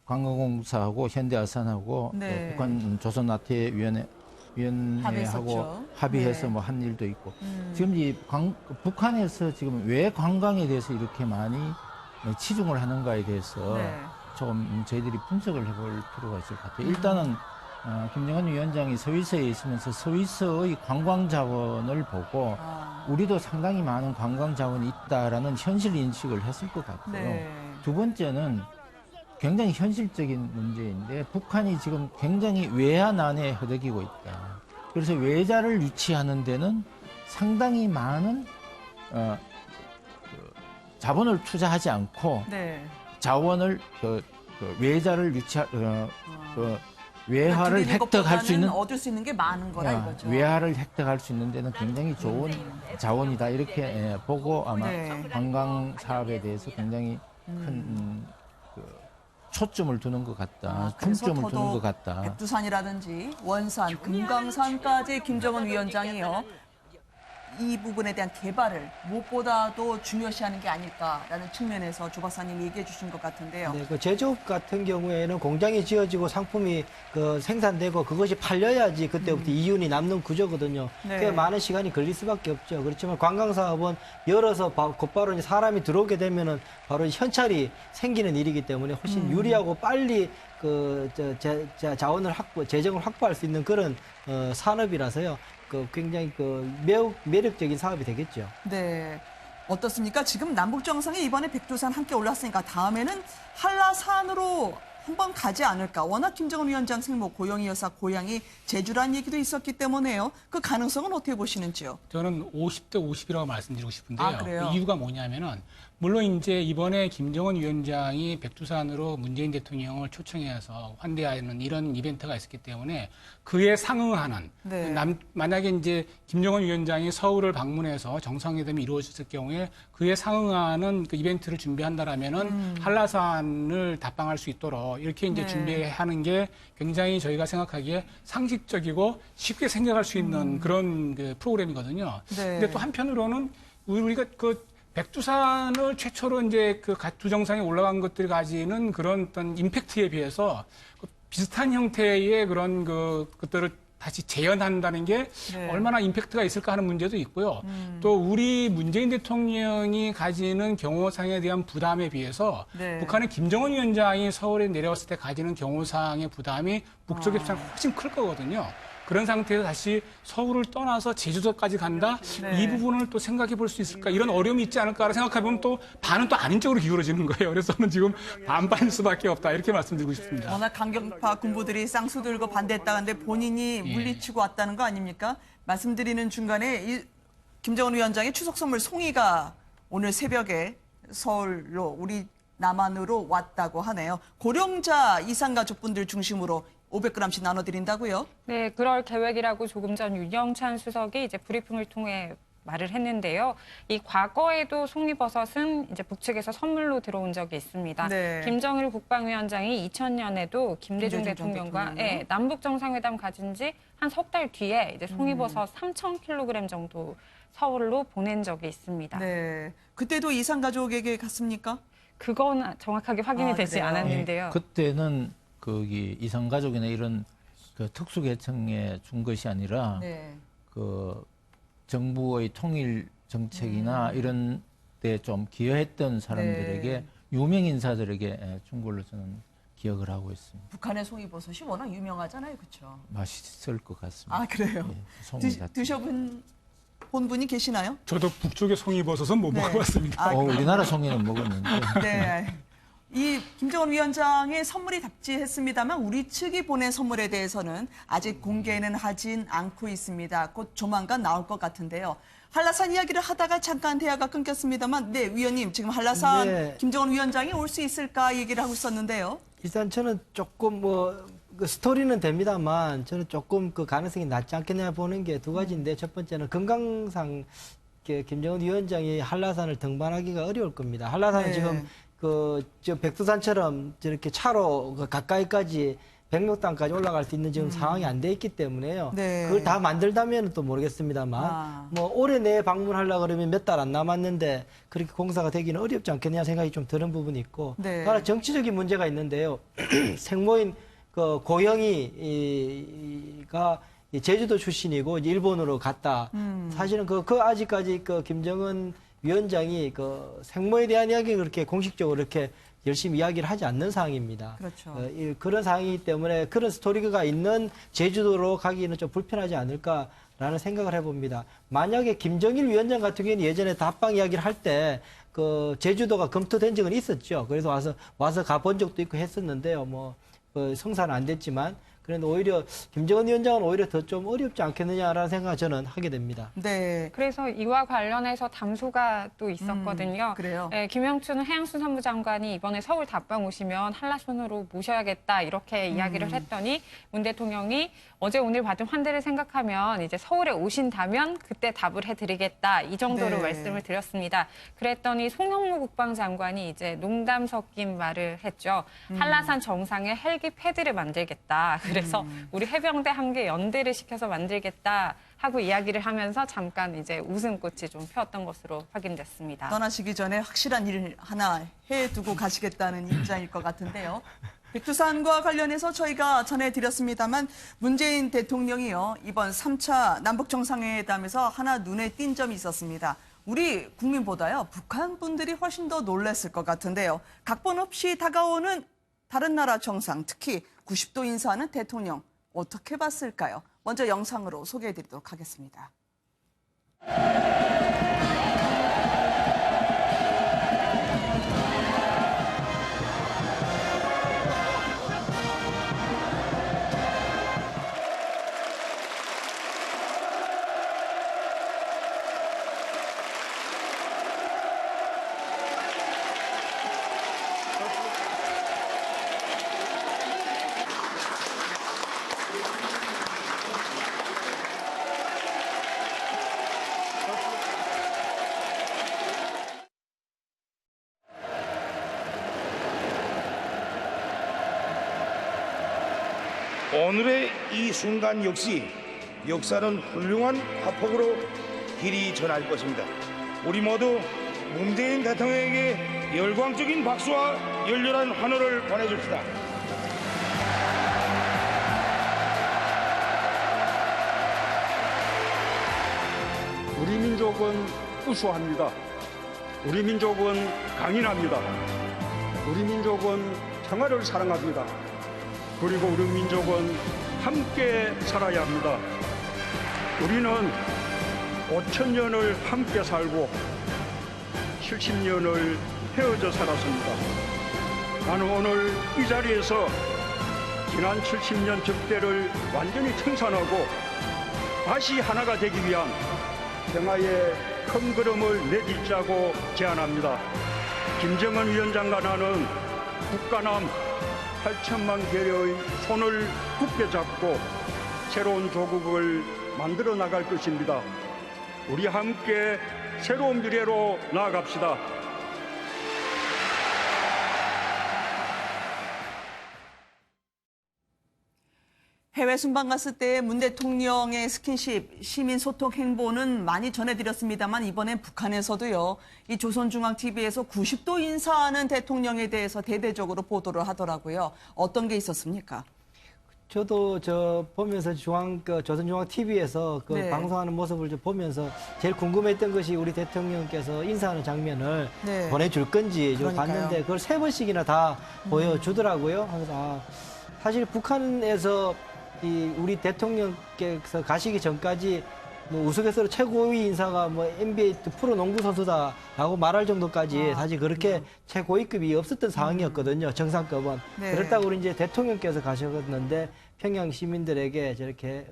관광공사하고 현대아산하고 네. 또 북한 조선나태위원회하고 합의했었죠. 합의해서 네. 뭐 한 일도 있고 지금 이 북한에서 지금 왜 관광에 대해서 이렇게 많이 치중을 하는가에 대해서 네. 조금 저희들이 분석을 해볼 필요가 있을 것 같아요. 일단은 김정은 위원장이 서위서에 있으면서 서위서의 관광 자원을 보고 우리도 상당히 많은 관광 자원이 있다라는 현실 인식을 했을 것 같고요. 네. 두 번째는 굉장히 현실적인 문제인데 북한이 지금 굉장히 외환난에 허덕이고 있다. 그래서 외자를 유치하는 데는 상당히 많은 자본을 투자하지 않고 네. 자원을 외자를 외화를 드리는 획득할 수 있는 얻을 수 있는 게 많은 거라 이거죠. 외화를 획득할 수 있는 데는 굉장히 좋은 자원이다 이렇게 보고 아마 네. 관광 사업에 대해서 굉장히 큰 초점을 두는 것 같다, 그래서 중점을 두는 더더욱 것 같다. 백두산이라든지 원산, 금강산까지 김정은 위원장이요. 이 부분에 대한 개발을 무엇보다도 중요시하는 게 아닐까라는 측면에서 조 박사님이 얘기해 주신 것 같은데요. 네, 그 제조업 같은 경우에는 공장이 지어지고 상품이 생산되고 그것이 팔려야지 그때부터 이윤이 남는 구조거든요. 네. 꽤 많은 시간이 걸릴 수밖에 없죠. 그렇지만 관광사업은 열어서 곧바로 이제 사람이 들어오게 되면은 바로 현찰이 생기는 일이기 때문에 훨씬 유리하고 빨리 자원을 재정을 확보할 수 있는 그런 산업이라서요. 굉장히 매우 매력적인 사업이 되겠죠. 네. 어떻습니까? 지금 남북 정상에 이번에 백두산 함께 올랐으니까 다음에는 한라산으로 한번 가지 않을까. 워낙 김정은 위원장 생모 고영희 여사 고향이 제주란 얘기도 있었기 때문에요. 그 가능성은 어떻게 보시는지요? 저는 50대 50이라고 말씀드리고 싶은데요. 아, 그래요? 그 이유가 뭐냐면은 물론 이제 이번에 김정은 위원장이 백두산으로 문재인 대통령을 초청해서 환대하는 이런 이벤트가 있었기 때문에 그에 상응하는 네. 만약에 이제 김정은 위원장이 서울을 방문해서 정상회담이 이루어졌을 경우에 그에 상응하는 그 이벤트를 준비한다라면은 한라산을 답방할 수 있도록 이렇게 이제 네. 준비하는 게 굉장히 저희가 생각하기에 상식적이고 쉽게 생각할 수 있는 그런 그 프로그램이거든요. 네. 근데 또 한편으로는 우리가 그 백두산을 최초로 이제 그 두 정상에 올라간 것들이 가지는 그런 어떤 임팩트에 비해서 그 비슷한 형태의 그런 것들을 다시 재현한다는 게 네. 얼마나 임팩트가 있을까 하는 문제도 있고요. 또 우리 문재인 대통령이 가지는 경호상에 대한 부담에 비해서 네. 북한의 김정은 위원장이 서울에 내려왔을 때 가지는 경호상의 부담이 북쪽에 비해서 훨씬 클 거거든요. 그런 상태에서 다시 서울을 떠나서 제주도까지 간다? 네. 이 부분을 또 생각해 볼 수 있을까? 이런 어려움이 있지 않을까 생각해보면 또 반은 또 아닌 쪽으로 기울어지는 거예요. 그래서 저는 지금 반반일 수밖에 없다. 이렇게 말씀드리고 싶습니다. 워낙 강경파 군부들이 쌍수 들고 반대했다는데 본인이 물리치고 왔다는 거 아닙니까? 말씀드리는 중간에 이 김정은 위원장의 추석 선물 송이가 오늘 새벽에 서울로 우리 남한으로 왔다고 하네요. 고령자 이상 가족분들 중심으로 500g씩 나눠드린다고요? 네, 그럴 계획이라고 조금 전 윤영찬 수석이 이제 브리핑을 통해 말을 했는데요. 이 과거에도 송이버섯은 이제 북측에서 선물로 들어온 적이 있습니다. 네. 김정일 국방위원장이 2000년에도 김대중 김대중 대통령과 대통령이요? 예, 남북 정상회담 가진 지 한 석 달 뒤에 이제 송이버섯 3,000kg 정도 서울로 보낸 적이 있습니다. 네. 그때도 이상 가족에게 갔습니까? 그건 정확하게 확인이 되지 그래요? 않았는데요. 그때는 거기 이산가족이나 이런 그 특수계층에 준 것이 아니라 네. 그 정부의 통일 정책이나 이런 데 좀 기여했던 사람들에게 네. 유명 인사들에게 준 걸로 저는 기억을 하고 있습니다. 북한의 송이버섯이 워낙 유명하잖아요, 그렇죠? 맛있을 것 같습니다. 아 그래요? 예, 송이 자체. 드셔본 분이 계시나요? 저도 북쪽의 송이버섯은 못 네. 먹어봤습니다. 아, 우리나라 송이는 먹었는데 네. 이 김정은 위원장의 선물이 답지했습니다만 우리 측이 보낸 선물에 대해서는 아직 공개는 하진 않고 있습니다. 곧 조만간 나올 것 같은데요. 한라산 이야기를 하다가 잠깐 대화가 끊겼습니다만, 네, 위원님 지금 한라산 네. 김정은 위원장이 올 수 있을까 얘기를 하고 있었는데요. 일단 저는 조금 그 스토리는 됩니다만 저는 조금 그 가능성이 낮지 않겠냐 보는 게 두 가지인데 첫 번째는 건강상 김정은 위원장이 한라산을 등반하기가 어려울 겁니다. 한라산은 네. 지금 저 백두산처럼 저렇게 차로 그 가까이까지 백록당까지 올라갈 수 있는 지금 상황이 안 돼 있기 때문에요. 네. 그걸 다 만들다면 또 모르겠습니다만 뭐 올해 내에 방문하려고 그러면 몇 달 안 남았는데 그렇게 공사가 되기는 어렵지 않겠냐 생각이 좀 드는 부분이 있고 네. 하나 정치적인 문제가 있는데요. 생모인 그 고영이가 제주도 출신이고 이제 일본으로 갔다. 사실은 그 아직까지 그 김정은 위원장이 그 생모에 대한 이야기 그렇게 공식적으로 이렇게 열심히 이야기를 하지 않는 상황입니다. 그렇죠. 그런 상황이기 때문에 그런 스토리가 있는 제주도로 가기는 좀 불편하지 않을까라는 생각을 해봅니다. 만약에 김정일 위원장 같은 경우는 예전에 답방 이야기를 할 때 그 제주도가 검토된 적은 있었죠. 그래서 와서 가본 적도 있고 했었는데요. 뭐 성사는 안 됐지만 그런데 오히려 김정은 위원장은 오히려 더 좀 어렵지 않겠느냐라는 생각을 저는 하게 됩니다. 네. 그래서 이와 관련해서 담소가 또 있었거든요. 그래요? 네, 김영춘 해양수산부 장관이 이번에 서울 답방 오시면 한라산으로 모셔야겠다 이렇게 이야기를 했더니 문 대통령이 어제 오늘 받은 환대를 생각하면 이제 서울에 오신다면 그때 답을 해드리겠다 이 정도로 네. 말씀을 드렸습니다. 그랬더니 송영무 국방장관이 이제 농담 섞인 말을 했죠. 한라산 정상에 헬기 패드를 만들겠다. 그래서 우리 해병대 함께 연대를 시켜서 만들겠다 하고 이야기를 하면서 잠깐 이제 웃음꽃이 좀 피었던 것으로 확인됐습니다. 떠나시기 전에 확실한 일 하나 해두고 가시겠다는 입장일 것 같은데요. 백두산과 관련해서 저희가 전해드렸습니다만 문재인 대통령이요. 이번 3차 남북정상회담에서 하나 눈에 띈 점이 있었습니다. 우리 국민보다요. 북한 분들이 훨씬 더 놀랐을 것 같은데요. 각본 없이 다가오는 다른 나라 정상, 특히 90도 인사하는 대통령 어떻게 봤을까요? 먼저 영상으로 소개해드리도록 하겠습니다. 오늘의 이 순간 역시 역사는 훌륭한 화폭으로 길이 전할 것입니다. 우리 모두 문재인 대통령에게 열광적인 박수와 열렬한 환호를 보내줍시다. 우리 민족은 우수합니다. 우리 민족은 강인합니다. 우리 민족은 평화를 사랑합니다. 그리고 우리 민족은 함께 살아야 합니다. 우리는 5,000년을 함께 살고 70년을 헤어져 살았습니다. 나는 오늘 이 자리에서 지난 70년 적대를 완전히 청산하고 다시 하나가 되기 위한 평화의 큰 걸음을 내딛자고 제안합니다. 김정은 위원장과 나는 국가남 8천만 개의 손을 굳게 잡고 새로운 조국을 만들어 나갈 것입니다. 우리 함께 새로운 미래로 나아갑시다. 해외 순방 갔을 때 문 대통령의 스킨십, 시민 소통 행보는 많이 전해드렸습니다만 이번엔 북한에서도요. 이 조선중앙TV에서 90도 인사하는 대통령에 대해서 대대적으로 보도를 하더라고요. 어떤 게 있었습니까? 저도 보면서 조선중앙TV에서 네. 방송하는 모습을 보면서 제일 궁금했던 것이 우리 대통령께서 인사하는 장면을 네. 보내줄 건지 그러니까요. 봤는데 그걸 3번씩이나 다 보여주더라고요. 그래서 사실 북한에서 우리 대통령께서 가시기 전까지 우스갯소리로 최고위 인사가 NBA 프로 농구 선수다라고 말할 정도까지 사실 그렇게 최고위급이 없었던 상황이었거든요. 정상급은. 네. 그렇다고 이제 대통령께서 가셨는데 평양 시민들에게 저렇게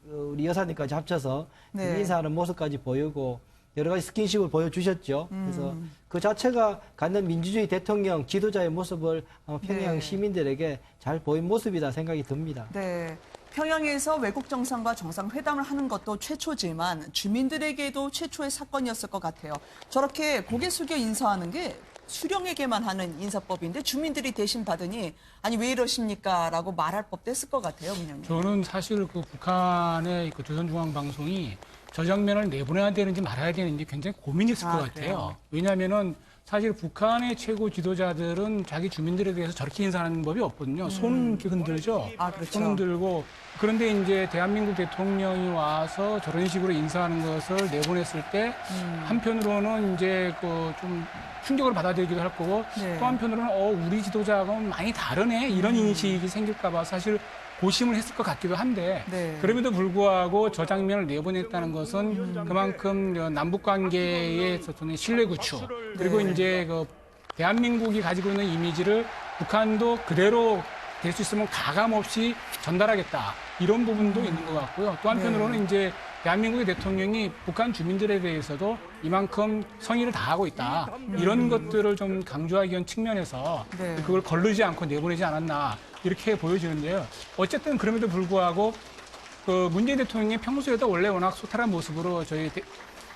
우리 여사님까지 합쳐서 네. 인사하는 모습까지 보이고 여러 가지 스킨십을 보여주셨죠. 그래서 그 자체가 갖는 민주주의 대통령 지도자의 모습을 평양 네. 시민들에게 잘 보인 모습이다 생각이 듭니다. 네. 평양에서 외국 정상과 정상회담을 하는 것도 최초지만 주민들에게도 최초의 사건이었을 것 같아요. 저렇게 고개 숙여 인사하는 게 수령에게만 하는 인사법인데 주민들이 대신 받으니 아니 왜 이러십니까? 라고 말할 법도 했을 것 같아요. 그냥. 저는 사실 그 북한의 그 조선중앙방송이 저 장면을 내보내야 되는지 말아야 되는지 굉장히 고민했을 것 같아요. 그래요? 왜냐하면은 사실 북한의 최고 지도자들은 자기 주민들에 대해서 저렇게 인사하는 법이 없거든요. 손 이렇게 흔들죠. 그렇죠. 손 흔들고. 그런데 이제 대한민국 대통령이 와서 저런 식으로 인사하는 것을 내보냈을 때 한편으로는 이제 그 좀 충격을 받아들이기도 할 거고 네. 또 한편으로는 우리 지도자가 많이 다르네 이런 인식이 생길까 봐 사실 고심을 했을 것 같기도 한데 네. 그럼에도 불구하고 저 장면을 내보냈다는 것은 그만큼 남북 관계의 어떤 신뢰 구축 그리고 네. 이제 그 대한민국이 가지고 있는 이미지를 북한도 그대로 될 수 있으면 가감 없이 전달하겠다 이런 부분도 있는 것 같고요. 또 한편으로는 네. 이제 대한민국의 대통령이 북한 주민들에 대해서도 이만큼 성의를 다하고 있다 이런 것들을 좀 강조하기 위한 측면에서 네. 그걸 거르지 않고 내보내지 않았나 이렇게 보여지는데요. 어쨌든 그럼에도 불구하고 그 문재인 대통령이 평소에도 원래 워낙 소탈한 모습으로 저희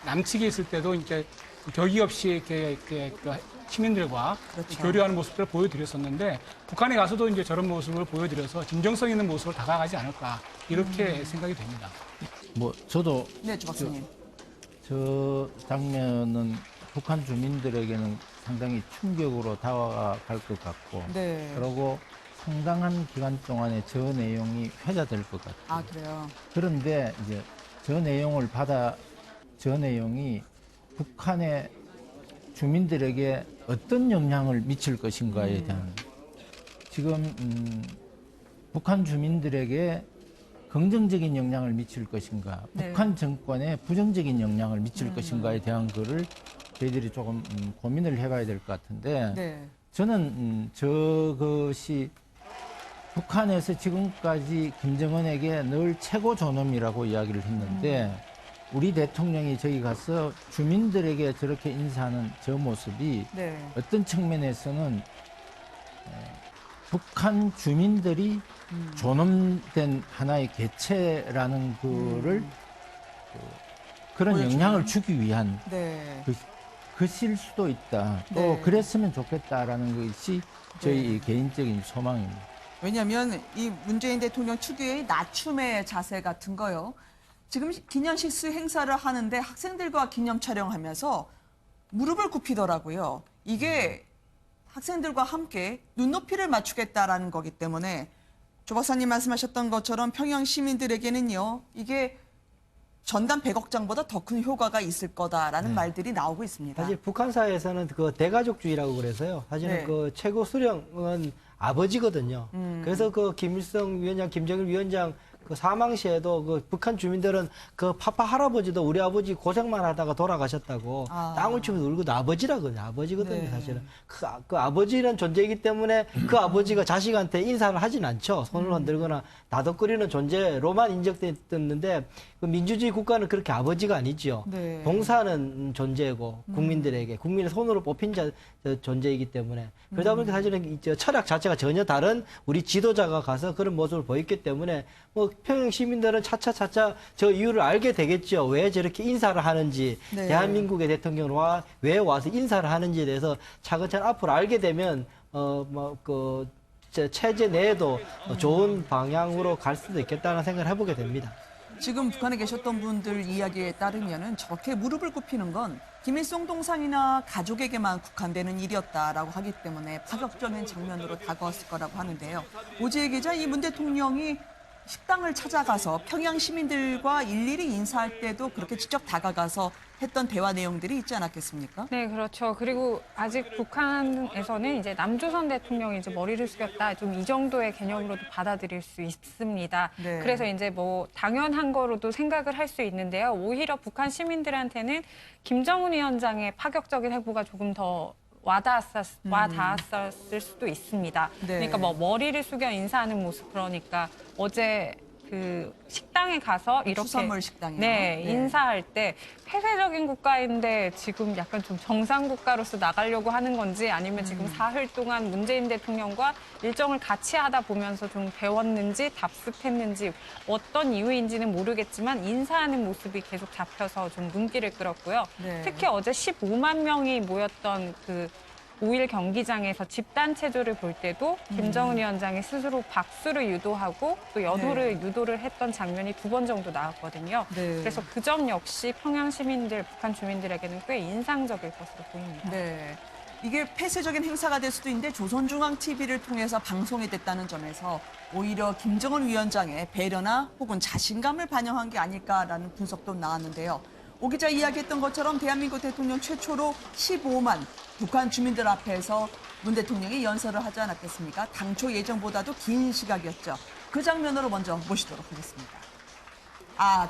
남측에 있을 때도 이제 격이 없이 이렇게 그 시민들과 그렇죠. 교류하는 모습들을 보여드렸었는데 북한에 가서도 이제 저런 모습을 보여드려서 진정성 있는 모습을 다가가지 않을까 이렇게 생각이 됩니다. 저도 네, 주박사님. 저 장면은 북한 주민들에게는 상당히 충격으로 다가갈 것 같고 네. 그리고 상당한 기간 동안에 저 내용이 회자될 것 같아요. 그래요. 그런데 이제 저 내용이 북한의 주민들에게 어떤 영향을 미칠 것인가에 대한 지금 북한 주민들에게 긍정적인 영향을 미칠 것인가, 네. 북한 정권에 부정적인 영향을 미칠 것인가에 대한 거를 저희들이 조금 고민을 해봐야 될 것 같은데 네. 저는 저것이 북한에서 지금까지 김정은에게 늘 최고 존엄이라고 이야기를 했는데 우리 대통령이 저기 가서 주민들에게 저렇게 인사하는 저 모습이 네. 어떤 측면에서는 북한 주민들이 존엄된 하나의 개체라는 거를 그런 보여주는. 영향을 주기 위한 네. 것일 수도 있다. 또 네. 그랬으면 좋겠다라는 것이 저희 개인적인 소망입니다. 왜냐하면 이 문재인 대통령 특유의 낮춤의 자세 같은 거요. 지금 기념식 행사를 하는데 학생들과 기념 촬영하면서 무릎을 굽히더라고요. 이게 학생들과 함께 눈높이를 맞추겠다라는 거기 때문에 조 박사님 말씀하셨던 것처럼 평양 시민들에게는요, 이게 전단 100억 장보다 더 큰 효과가 있을 거다라는 말들이 나오고 있습니다. 사실 북한사에서는 그 대가족주의라고 그래서요. 사실은 네. 그 최고 수령은 아버지거든요. 그래서 그 김일성 위원장, 김정일 위원장 그 사망 시에도 그 북한 주민들은 그 파파 할아버지도 우리 아버지 고생만 하다가 돌아가셨다고 땅을 치면서 울고 아버지라거든요. 아버지거든요, 네. 사실은. 그 아버지는 존재이기 때문에 그 아버지가 자식한테 인사를 하진 않죠. 손을 흔들거나 나덕거리는 존재로만 인정됐는데 그 민주주의 국가는 그렇게 아버지가 아니죠. 네. 봉사는 존재고 국민들에게 국민의 손으로 뽑힌 존재이기 때문에 그러다 보니까 사실은 이 철학 자체가 전혀 다른 우리 지도자가 가서 그런 모습을 보였기 때문에 뭐 평양 시민들은 차차 저 이유를 알게 되겠죠. 왜 저렇게 인사를 하는지, 네. 대한민국의 대통령을 왜 와서 인사를 하는지에 대해서 차근차근 앞으로 알게 되면 체제 내에도 좋은 방향으로 갈 수도 있겠다는 생각을 해보게 됩니다. 지금 북한에 계셨던 분들 이야기에 따르면은 저렇게 무릎을 굽히는 건 김일성 동상이나 가족에게만 국한되는 일이었다라고 하기 때문에 파격적인 장면으로 다가왔을 거라고 하는데요. 오지혜 기자, 이 문 대통령이 식당을 찾아가서 평양 시민들과 일일이 인사할 때도 그렇게 직접 다가가서 했던 대화 내용들이 있지 않았겠습니까? 네, 그렇죠. 그리고 아직 북한에서는 이제 남조선 대통령이 이제 머리를 숙였다, 좀 이 정도의 개념으로도 받아들일 수 있습니다. 네. 그래서 이제 뭐 당연한 거로도 생각을 할 수 있는데요. 오히려 북한 시민들한테는 김정은 위원장의 파격적인 행보가 조금 더 와닿았을 수도 있습니다. 네. 그러니까 뭐 머리를 숙여 인사하는 모습, 그러니까 어제 그 식당에 가서 이렇게 수산물 식당이요. 네, 네. 인사할 때 폐쇄적인 국가인데 지금 약간 좀 정상 국가로서 나가려고 하는 건지, 아니면 지금 사흘 동안 문재인 대통령과 일정을 같이 하다 보면서 좀 배웠는지 답습했는지 어떤 이유인지는 모르겠지만 인사하는 모습이 계속 잡혀서 좀 눈길을 끌었고요. 네. 특히 어제 15만 명이 모였던 그 5일 경기장에서 집단 체조를 볼 때도 김정은 위원장이 스스로 박수를 유도하고 또 연호를 유도를 했던 장면이 2번 정도 나왔거든요. 네. 그래서 그 점 역시 평양 시민들, 북한 주민들에게는 꽤 인상적일 것으로 보입니다. 네. 이게 폐쇄적인 행사가 될 수도 있는데 조선중앙TV를 통해서 방송이 됐다는 점에서 오히려 김정은 위원장의 배려나 혹은 자신감을 반영한 게 아닐까라는 분석도 나왔는데요. 오 기자 이야기했던 것처럼 대한민국 대통령 최초로 15만 북한 주민들 앞에서 문 대통령이 연설을 하지 않았겠습니까? 당초 예정보다도 긴 시각이었죠. 그 장면으로 먼저 모시도록 하겠습니다.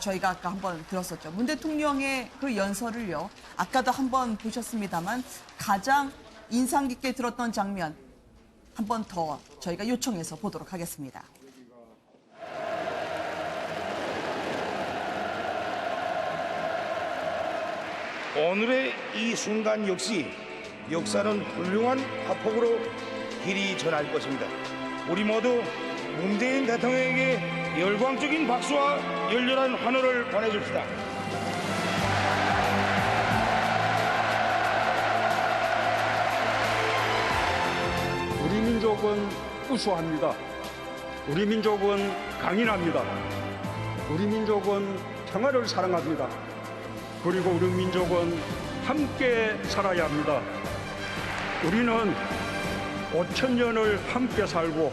저희가 아까 한번 들었었죠. 문 대통령의 그 연설을요. 아까도 한번 보셨습니다만 가장 인상 깊게 들었던 장면 한 번 더 저희가 요청해서 보도록 하겠습니다. 오늘의 이 순간 역시 역사는 훌륭한 화폭으로 길이 전할 것입니다. 우리 모두 문재인 대통령에게 열광적인 박수와 열렬한 환호를 보내줍시다. 우리 민족은 우수합니다. 우리 민족은 강인합니다. 우리 민족은 평화를 사랑합니다. 그리고 우리 민족은 함께 살아야 합니다. 우리는 5,000년을 함께 살고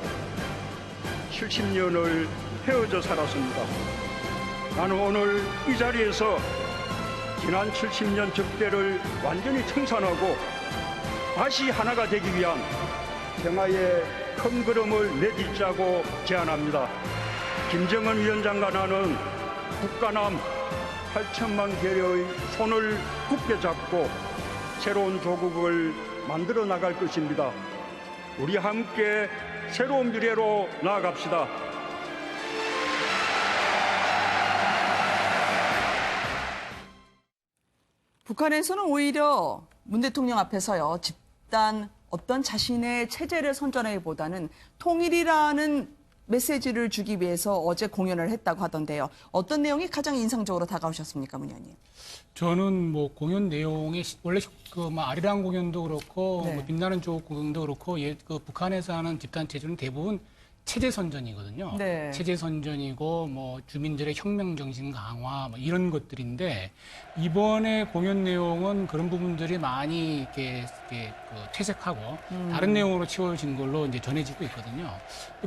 70년을 헤어져 살았습니다. 나는 오늘 이 자리에서 지난 70년 적대를 완전히 청산하고 다시 하나가 되기 위한 평화의 큰 걸음을 내딛자고 제안합니다. 김정은 위원장과 나는 국가남 8천만 개의 손을 굳게 잡고 새로운 조국을 만들어 나갈 것입니다. 우리 함께 새로운 미래로 나아갑시다. 북한에서는 오히려 문 대통령 앞에서요. 집단 어떤 자신의 체제를 선전하기보다는 통일이라는 메시지를 주기 위해서 어제 공연을 했다고 하던데요. 어떤 내용이 가장 인상적으로 다가오셨습니까, 문 의원님? 저는 뭐 공연 내용이 원래 그 아리랑 공연도 그렇고 네. 빛나는 조국 공연도 그렇고 그 북한에서 하는 집단 체조는 대부분 체제 선전이거든요. 네. 체제 선전이고 뭐 주민들의 혁명 정신 강화 뭐 이런 것들인데 이번에 공연 내용은 그런 부분들이 많이 이렇게 퇴색하고 다른 내용으로 채워진 걸로 이제 전해지고 있거든요.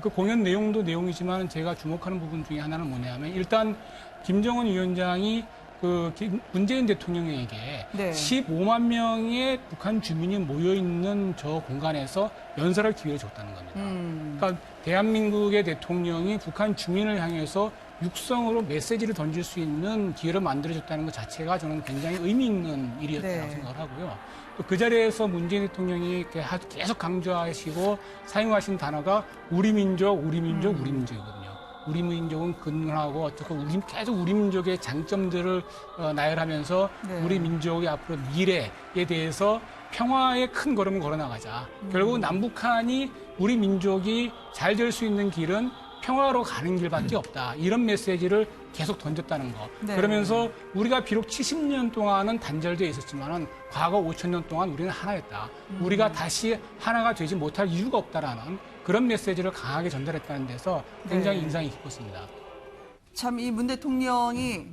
그 공연 내용도 내용이지만 제가 주목하는 부분 중에 하나는 뭐냐면 일단 김정은 위원장이 문재인 대통령에게 네. 15만 명의 북한 주민이 모여 있는 저 공간에서 연설할 기회를 줬다는 겁니다. 그러니까 대한민국의 대통령이 북한 주민을 향해서 육성으로 메시지를 던질 수 있는 기회를 만들어줬다는 것 자체가 저는 굉장히 의미 있는 일이었다고 네. 생각을 하고요. 또 그 자리에서 문재인 대통령이 계속 강조하시고 사용하신 단어가 우리 민족, 우리 민족, 우리 민족이거든요. 우리 민족은 근근하고 어떻고 계속 우리 민족의 장점들을 나열하면서 네. 우리 민족의 앞으로 미래에 대해서 평화의 큰 걸음을 걸어나가자. 결국 남북한이 우리 민족이 잘 될 수 있는 길은 평화로 가는 길밖에 없다. 이런 메시지를 계속 던졌다는 거. 네. 그러면서 우리가 비록 70년 동안은 단절되어 있었지만은 과거 5,000년 동안 우리는 하나였다. 우리가 다시 하나가 되지 못할 이유가 없다라는 그런 메시지를 강하게 전달했다는 데서 굉장히 네. 인상이 깊었습니다. 참 이 문 대통령이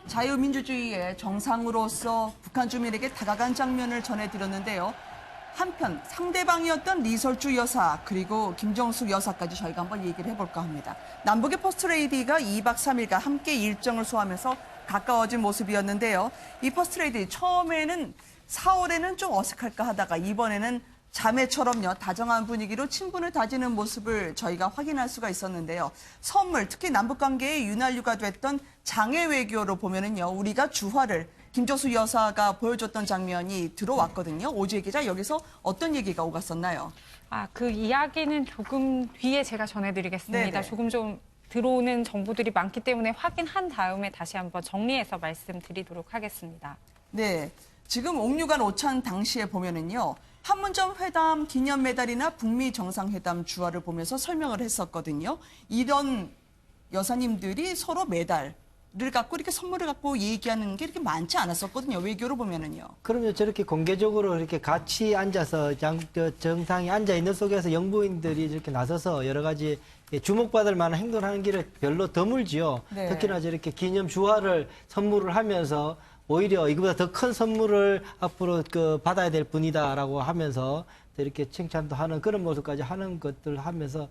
자유민주주의의 정상으로서 북한 주민에게 다가간 장면을 전해드렸는데요. 한편 상대방이었던 리설주 여사 그리고 김정숙 여사까지 저희가 한번 얘기를 해볼까 합니다. 남북의 퍼스트레이디가 2박 3일간 함께 일정을 소화하면서 가까워진 모습이었는데요. 이 퍼스트레이디 처음에는 4월에는 좀 어색할까 하다가 이번에는 자매처럼요 다정한 분위기로 친분을 다지는 모습을 저희가 확인할 수가 있었는데요. 선물, 특히 남북관계의 윤활유가 됐던 장애 외교로 보면은요 우리가 주화를 김정숙 여사가 보여줬던 장면이 들어왔거든요. 오지혜 기자, 여기서 어떤 얘기가 오갔었나요? 그 이야기는 조금 뒤에 제가 전해드리겠습니다. 네네. 조금 좀 들어오는 정보들이 많기 때문에 확인한 다음에 다시 한번 정리해서 말씀드리도록 하겠습니다. 네, 지금 옥류관 오찬 당시에 보면은요. 판문점 회담 기념 메달이나 북미 정상회담 주화를 보면서 설명을 했었거든요. 이런 여사님들이 서로 메달을 갖고 이렇게 선물을 갖고 얘기하는 게 이렇게 많지 않았었거든요. 외교로 보면은요. 그러면 저렇게 공개적으로 이렇게 같이 앉아서 정상이 앉아 있는 속에서 영부인들이 이렇게 나서서 여러 가지 주목받을 만한 행동을 하는 길을 별로 드물지요. 네. 특히나 저렇게 기념 주화를 선물을 하면서 오히려 이거보다 더 큰 선물을 앞으로 받아야 될 분이다라고 하면서 이렇게 칭찬도 하는 그런 모습까지 하는 것들 하면서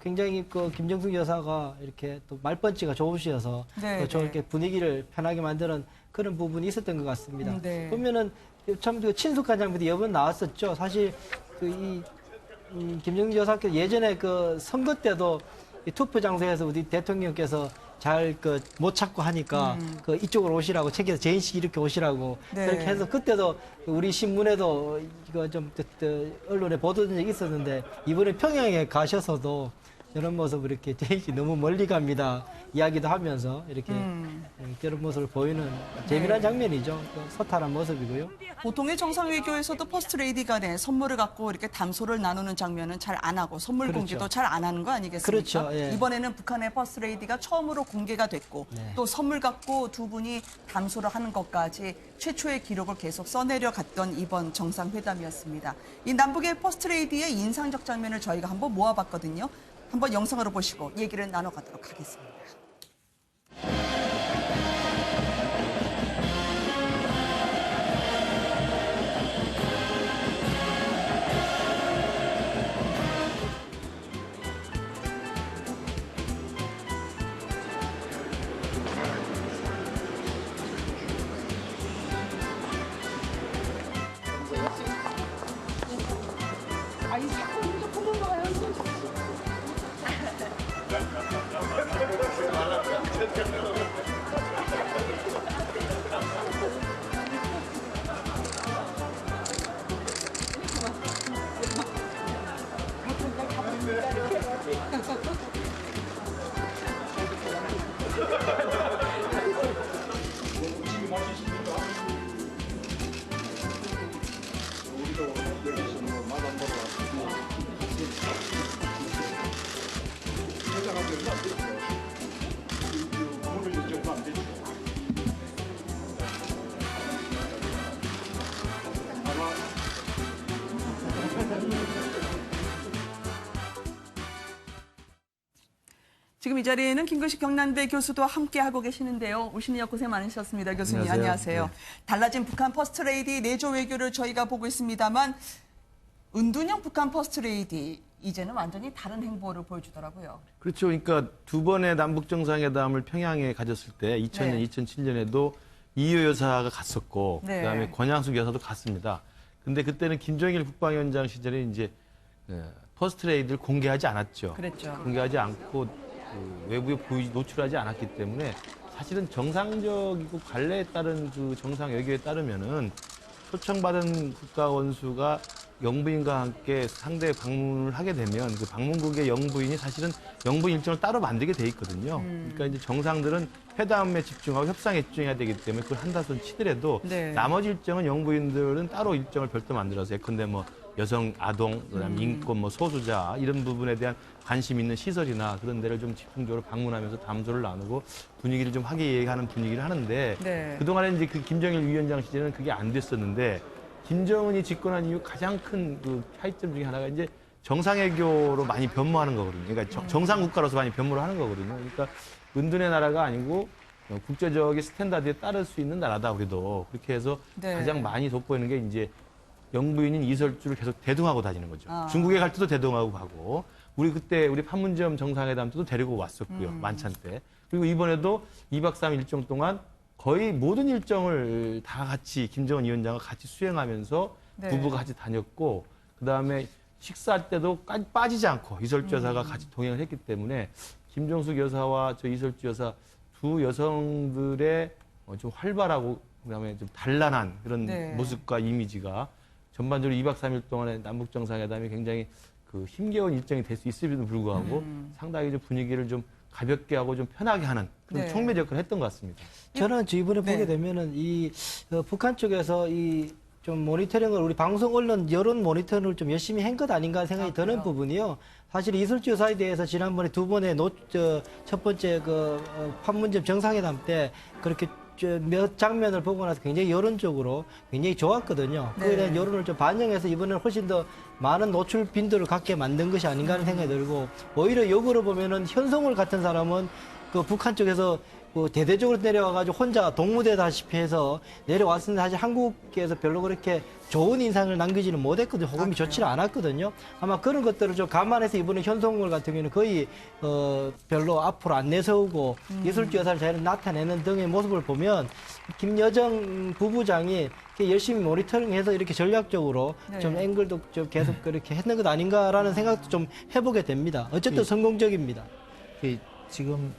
굉장히 김정숙 여사가 이렇게 또 말펀치가 좋으셔서 네, 또 저렇게 분위기를 편하게 만드는 그런 부분이 있었던 것 같습니다. 네. 보면은 참 친숙한 장면도 여러 번 나왔었죠. 사실 김정숙 여사께서 예전에 선거 때도 이 투표 장소에서 우리 대통령께서 잘 못 찾고 하니까 이쪽으로 오시라고 책에서 제인식 이렇게 오시라고 네. 그렇게 해서 그때도 우리 신문에도 이거 좀 언론에 보도된 적이 있었는데 이번에 평양에 가셔서도 이런 모습을 이렇게 제인식 너무 멀리 갑니다 이야기도 하면서 이렇게 이런 모습을 보이는 재미난 장면이죠. 소탈한 모습이고요. 보통의 정상외교에서도 퍼스트레이디 간에 선물을 갖고 이렇게 담소를 나누는 장면은 잘 안 하고 선물 그렇죠. 공개도 잘 안 하는 거 아니겠습니까? 그렇죠. 예. 이번에는 북한의 퍼스트레이디가 처음으로 공개가 됐고 네. 또 선물 갖고 두 분이 담소를 하는 것까지 최초의 기록을 계속 써내려 갔던 이번 정상회담이었습니다. 이 남북의 퍼스트레이디의 인상적 장면을 저희가 한번 모아봤거든요. 한번 영상으로 보시고 얘기를 나눠가도록 하겠습니다. 지금 이 자리에는 김근식 경남대 교수도 함께하고 계시는데요. 오신 이어 고생 많으셨습니다. 교수님 안녕하세요. 네. 달라진 북한 퍼스트레이디 내조 외교를 저희가 보고 있습니다만 은둔형 북한 퍼스트레이디 이제는 완전히 다른 행보를 보여주더라고요. 그렇죠. 그러니까 두 번의 남북 정상회담을 평양에 가졌을 때 2000년, 네. 2007년에도 이효 여사가 갔었고 네. 그다음에 권양숙 여사도 갔습니다. 근데 그때는 김정일 국방위원장 시절에 이제 퍼스트레이드를 공개하지 않았죠. 그랬죠. 공개하지 않고 외부에 노출하지 않았기 때문에 사실은 정상적이고 관례에 따른 그 정상 외교에 따르면은 초청받은 국가 원수가 영부인과 함께 상대 방문을 하게 되면 그 방문국의 영부인이 사실은 영부인 일정을 따로 만들게 돼 있거든요. 그러니까 이제 정상들은 회담에 집중하고 협상에 집중해야 되기 때문에 그걸 한다손 치더라도 네. 나머지 일정은 영부인들은 따로 일정을 별도 만들어서 예컨대 뭐 여성, 아동, 그다음에 인권, 뭐 소수자 이런 부분에 대한 관심 있는 시설이나 그런 데를 좀 집중적으로 방문하면서 담소를 나누고 분위기를 좀 화기애애하는 분위기를 하는데 네. 그동안에 이제 그 김정일 위원장 시절에는 그게 안 됐었는데 김정은이 집권한 이후 가장 큰 그 차이점 중에 하나가 이제 정상외교로 많이 변모하는 거거든요. 그러니까 정상 국가로서 많이 변모를 하는 거거든요. 그러니까 은둔의 나라가 아니고 국제적인 스탠다드에 따를 수 있는 나라다 우리도 그렇게 해서 네. 가장 많이 돋보이는 게 이제 영부인인 이설주를 계속 대동하고 다니는 거죠. 중국에 갈 때도 대동하고 가고 우리 그때 우리 판문점 정상회담 때도 데리고 왔었고요. 만찬 때. 그리고 이번에도 2박 3일 일정 동안 거의 모든 일정을 다 같이 김정은 위원장과 같이 수행하면서 네. 부부가 같이 다녔고 그다음에 식사할 때도 빠지지 않고 이설주 여사가 같이 동행을 했기 때문에 김정숙 여사와 저 이설주 여사 두 여성들의 좀 활발하고 그다음에 좀 단란한 그런 네. 모습과 이미지가 전반적으로 2박 3일 동안의 남북 정상회담이 굉장히 그 힘겨운 일정이 될 수 있음에도 불구하고 상당히 좀 분위기를 좀 가볍게 하고 좀 편하게 하는 그런 네. 촉매 역할을 했던 것 같습니다. 저는 이번에 네. 보게 되면은 이 북한 쪽에서 이 좀 모니터링을 우리 방송 언론 여론 모니터링을 좀 열심히 한 것 아닌가 생각이 드는 부분이요. 사실 이설주 여사에 대해서 지난번에 두 번의 첫 번째 판문점 정상회담 때 그렇게 몇 장면을 보고 나서 굉장히 여론적으로 굉장히 좋았거든요. 그에 대한 여론을 좀 반영해서 이번에는 훨씬 더 많은 노출 빈도를 갖게 만든 것이 아닌가 하는 생각이 들고 오히려 역으로 보면은 현송월 같은 사람은 그 북한 쪽에서 대대적으로 내려와가지고 혼자 동무대다시피 해서 내려왔는데 사실 한국에서 별로 그렇게 좋은 인상을 남기지는 못했거든요. 호감이 좋지는 않았거든요. 아마 그런 것들을 좀 감안해서 이번에 현송월 같은 경우는 거의 별로 앞으로 안 내세우고 이설주 여사를 잘 나타내는 등의 모습을 보면 김여정 부부장이 열심히 모니터링해서 이렇게 전략적으로 네. 좀 앵글도 좀 계속 그렇게 했는 것 아닌가라는 생각도 좀 해보게 됩니다. 어쨌든 성공적입니다. 지금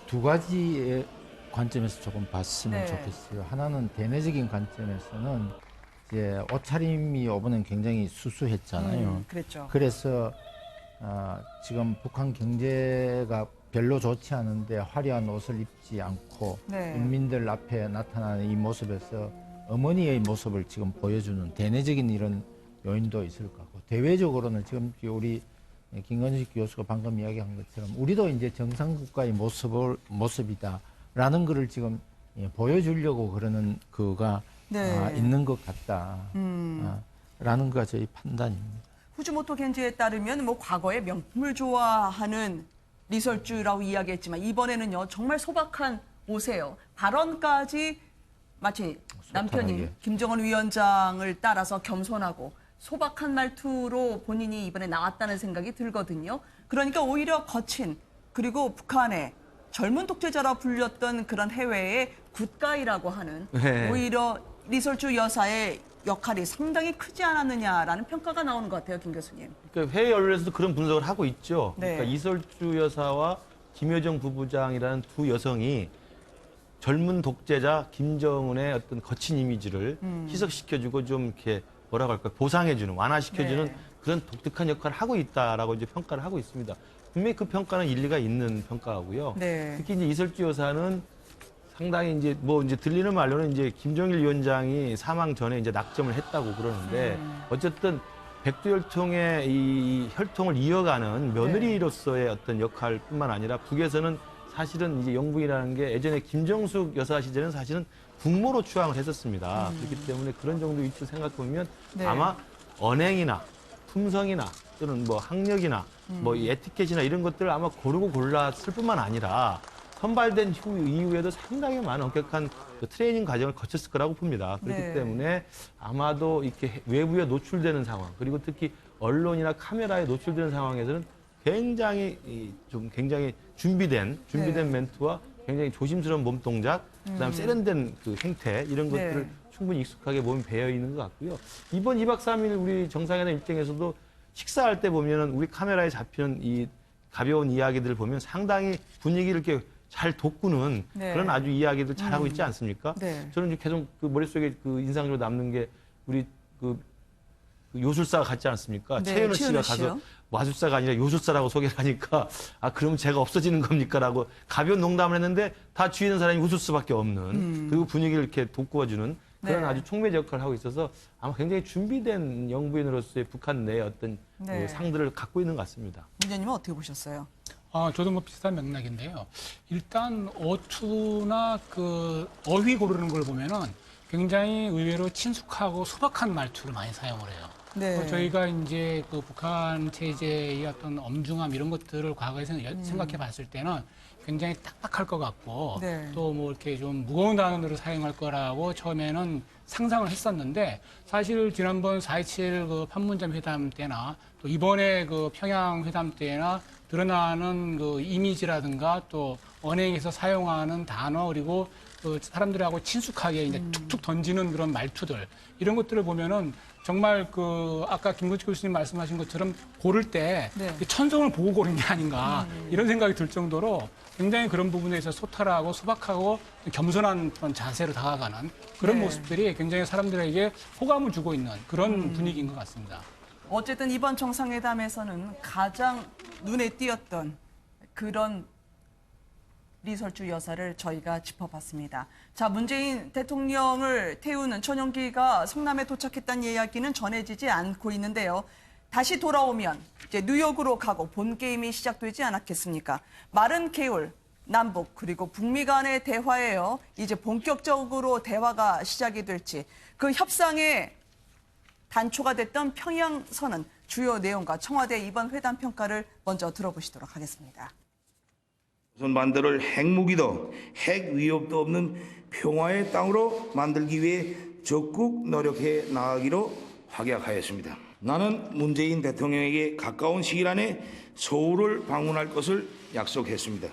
두 가지의 관점에서 조금 봤으면 네. 좋겠어요. 하나는 대내적인 관점에서는 이제 옷차림이 이번엔 굉장히 수수했잖아요. 그랬죠. 그래서 지금 북한 경제가 별로 좋지 않은데 화려한 옷을 입지 않고 네. 국민들 앞에 나타나는 이 모습에서 어머니의 모습을 지금 보여주는 대내적인 이런 요인도 있을 것 같고 대외적으로는 지금 우리 김건식 교수가 방금 이야기한 것처럼 우리도 이제 정상국가의 모습이다라는 것을 지금 보여주려고 그러는 그가 네. 있는 것 같다. 라는 거 저희 판단입니다. 후지모토 겐지에 따르면 뭐 과거에 명품을 좋아하는 리설주라고 이야기했지만 이번에는요 정말 소박한 옷이에요. 발언까지 마치 남편인 김정은 위원장을 따라서 겸손하고 소박한 말투로 본인이 이번에 나왔다는 생각이 들거든요. 그러니까 오히려 거친 그리고 북한의 젊은 독재자라 불렸던 그런 해외의 굿가이라고 하는 네. 오히려 리설주 여사의 역할이 상당히 크지 않았느냐라는 평가가 나오는 것 같아요, 김 교수님. 그러니까 해외 언론에서도 그런 분석을 하고 있죠. 네. 그러니까 이설주 여사와 김여정 부부장이라는 두 여성이 젊은 독재자 김정은의 어떤 거친 이미지를 희석시켜주고 좀 이렇게 뭐라고 할까요? 보상해주는, 완화시켜주는 네. 그런 독특한 역할을 하고 있다라고 이제 평가를 하고 있습니다. 분명히 그 평가는 일리가 있는 평가고요. 네. 특히 이제 이설주 여사는 상당히 이제 들리는 말로는 이제 김정일 위원장이 사망 전에 이제 낙점을 했다고 그러는데 어쨌든 백두혈통의 이 혈통을 이어가는 며느리로서의 어떤 역할뿐만 아니라 북에서는 사실은 이제 영부인이라는 게 예전에 김정숙 여사 시절에는 사실은 국모로 추앙을 했었습니다. 그렇기 때문에 그런 정도 위치를 생각해 보면 네. 아마 언행이나 품성이나 또는 뭐 학력이나 뭐 이 에티켓이나 이런 것들을 아마 고르고 골랐을 뿐만 아니라 선발된 이후에도 상당히 많은 엄격한 그 트레이닝 과정을 거쳤을 거라고 봅니다. 그렇기 네. 때문에 아마도 이렇게 외부에 노출되는 상황, 그리고 특히 언론이나 카메라에 노출되는 상황에서는 굉장히 준비된 네. 멘트와 굉장히 조심스러운 몸 동작, 그다음 세련된 그 행태 이런 네. 것들을 충분히 익숙하게 몸에 배어 있는 것 같고요. 이번 2박 3일 우리 정상회담 일정에서도 식사할 때 보면은 우리 카메라에 잡히는 이 가벼운 이야기들을 보면 상당히 분위기를 이렇게 잘 돋구는 네. 그런 아주 이야기들 잘하고 있지 않습니까? 네. 저는 이제 계속 그 머릿속에 그 인상적으로 남는 게 우리 그 요술사가 같지 않습니까? 네, 최현우 씨가 최현우 가서 씨요? 마술사가 아니라 요술사라고 소개를 하니까 아 그러면 제가 없어지는 겁니까라고 가벼운 농담을 했는데 다 주위 있는 사람이 웃을 수밖에 없는 그리고 분위기를 이렇게 돋구어주는 그런 네. 아주 촉매적 역할을 하고 있어서 아마 굉장히 준비된 영부인으로서의 북한 내의 어떤 네. 그 상들을 갖고 있는 것 같습니다. 문재님은 어떻게 보셨어요? 저도 뭐 비슷한 맥락인데요. 일단 어투나 그 어휘 고르는 걸 보면은 굉장히 의외로 친숙하고 소박한 말투를 많이 사용을 해요. 네. 저희가 이제 그 북한 체제의 어떤 엄중함 이런 것들을 과거에서 생각해 봤을 때는 굉장히 딱딱할 것 같고 네. 또 뭐 이렇게 좀 무거운 단어를 사용할 거라고 처음에는 상상을 했었는데 사실 지난번 4.27 그 판문점 회담 때나 또 이번에 그 평양 회담 때나 드러나는 그 이미지라든가 또 언행에서 사용하는 단어 그리고 그 사람들하고 친숙하게 이제 툭툭 던지는 그런 말투들 이런 것들을 보면은 정말 그 아까 김건식 교수님 말씀하신 것처럼 고를 때 네. 천성을 보고 고른 게 아닌가 이런 생각이 들 정도로 굉장히 그런 부분에서 소탈하고 소박하고 겸손한 그런 자세로 다가가는 그런 네. 모습들이 굉장히 사람들에게 호감을 주고 있는 그런 분위기인 것 같습니다. 어쨌든 이번 정상회담에서는 가장 눈에 띄었던 그런 리설주 여사를 저희가 짚어봤습니다. 자, 문재인 대통령을 태우는 전용기가 성남에 도착했다는 이야기는 전해지지 않고 있는데요. 다시 돌아오면 이제 뉴욕으로 가고 본 게임이 시작되지 않았겠습니까? 마른 개울, 남북 그리고 북미 간의 대화예요. 이제 본격적으로 대화가 시작이 될지 그 협상의 단초가 됐던 평양선언 주요 내용과 청와대 이번 회담 평가를 먼저 들어보시도록 하겠습니다. 우선 만들을 핵무기도 핵 위협도 없는 평화의 땅으로 만들기 위해 적극 노력해 나가기로 확약하였습니다. 나는 문재인 대통령에게 가까운 시일 안에 서울을 방문할 것을 약속했습니다.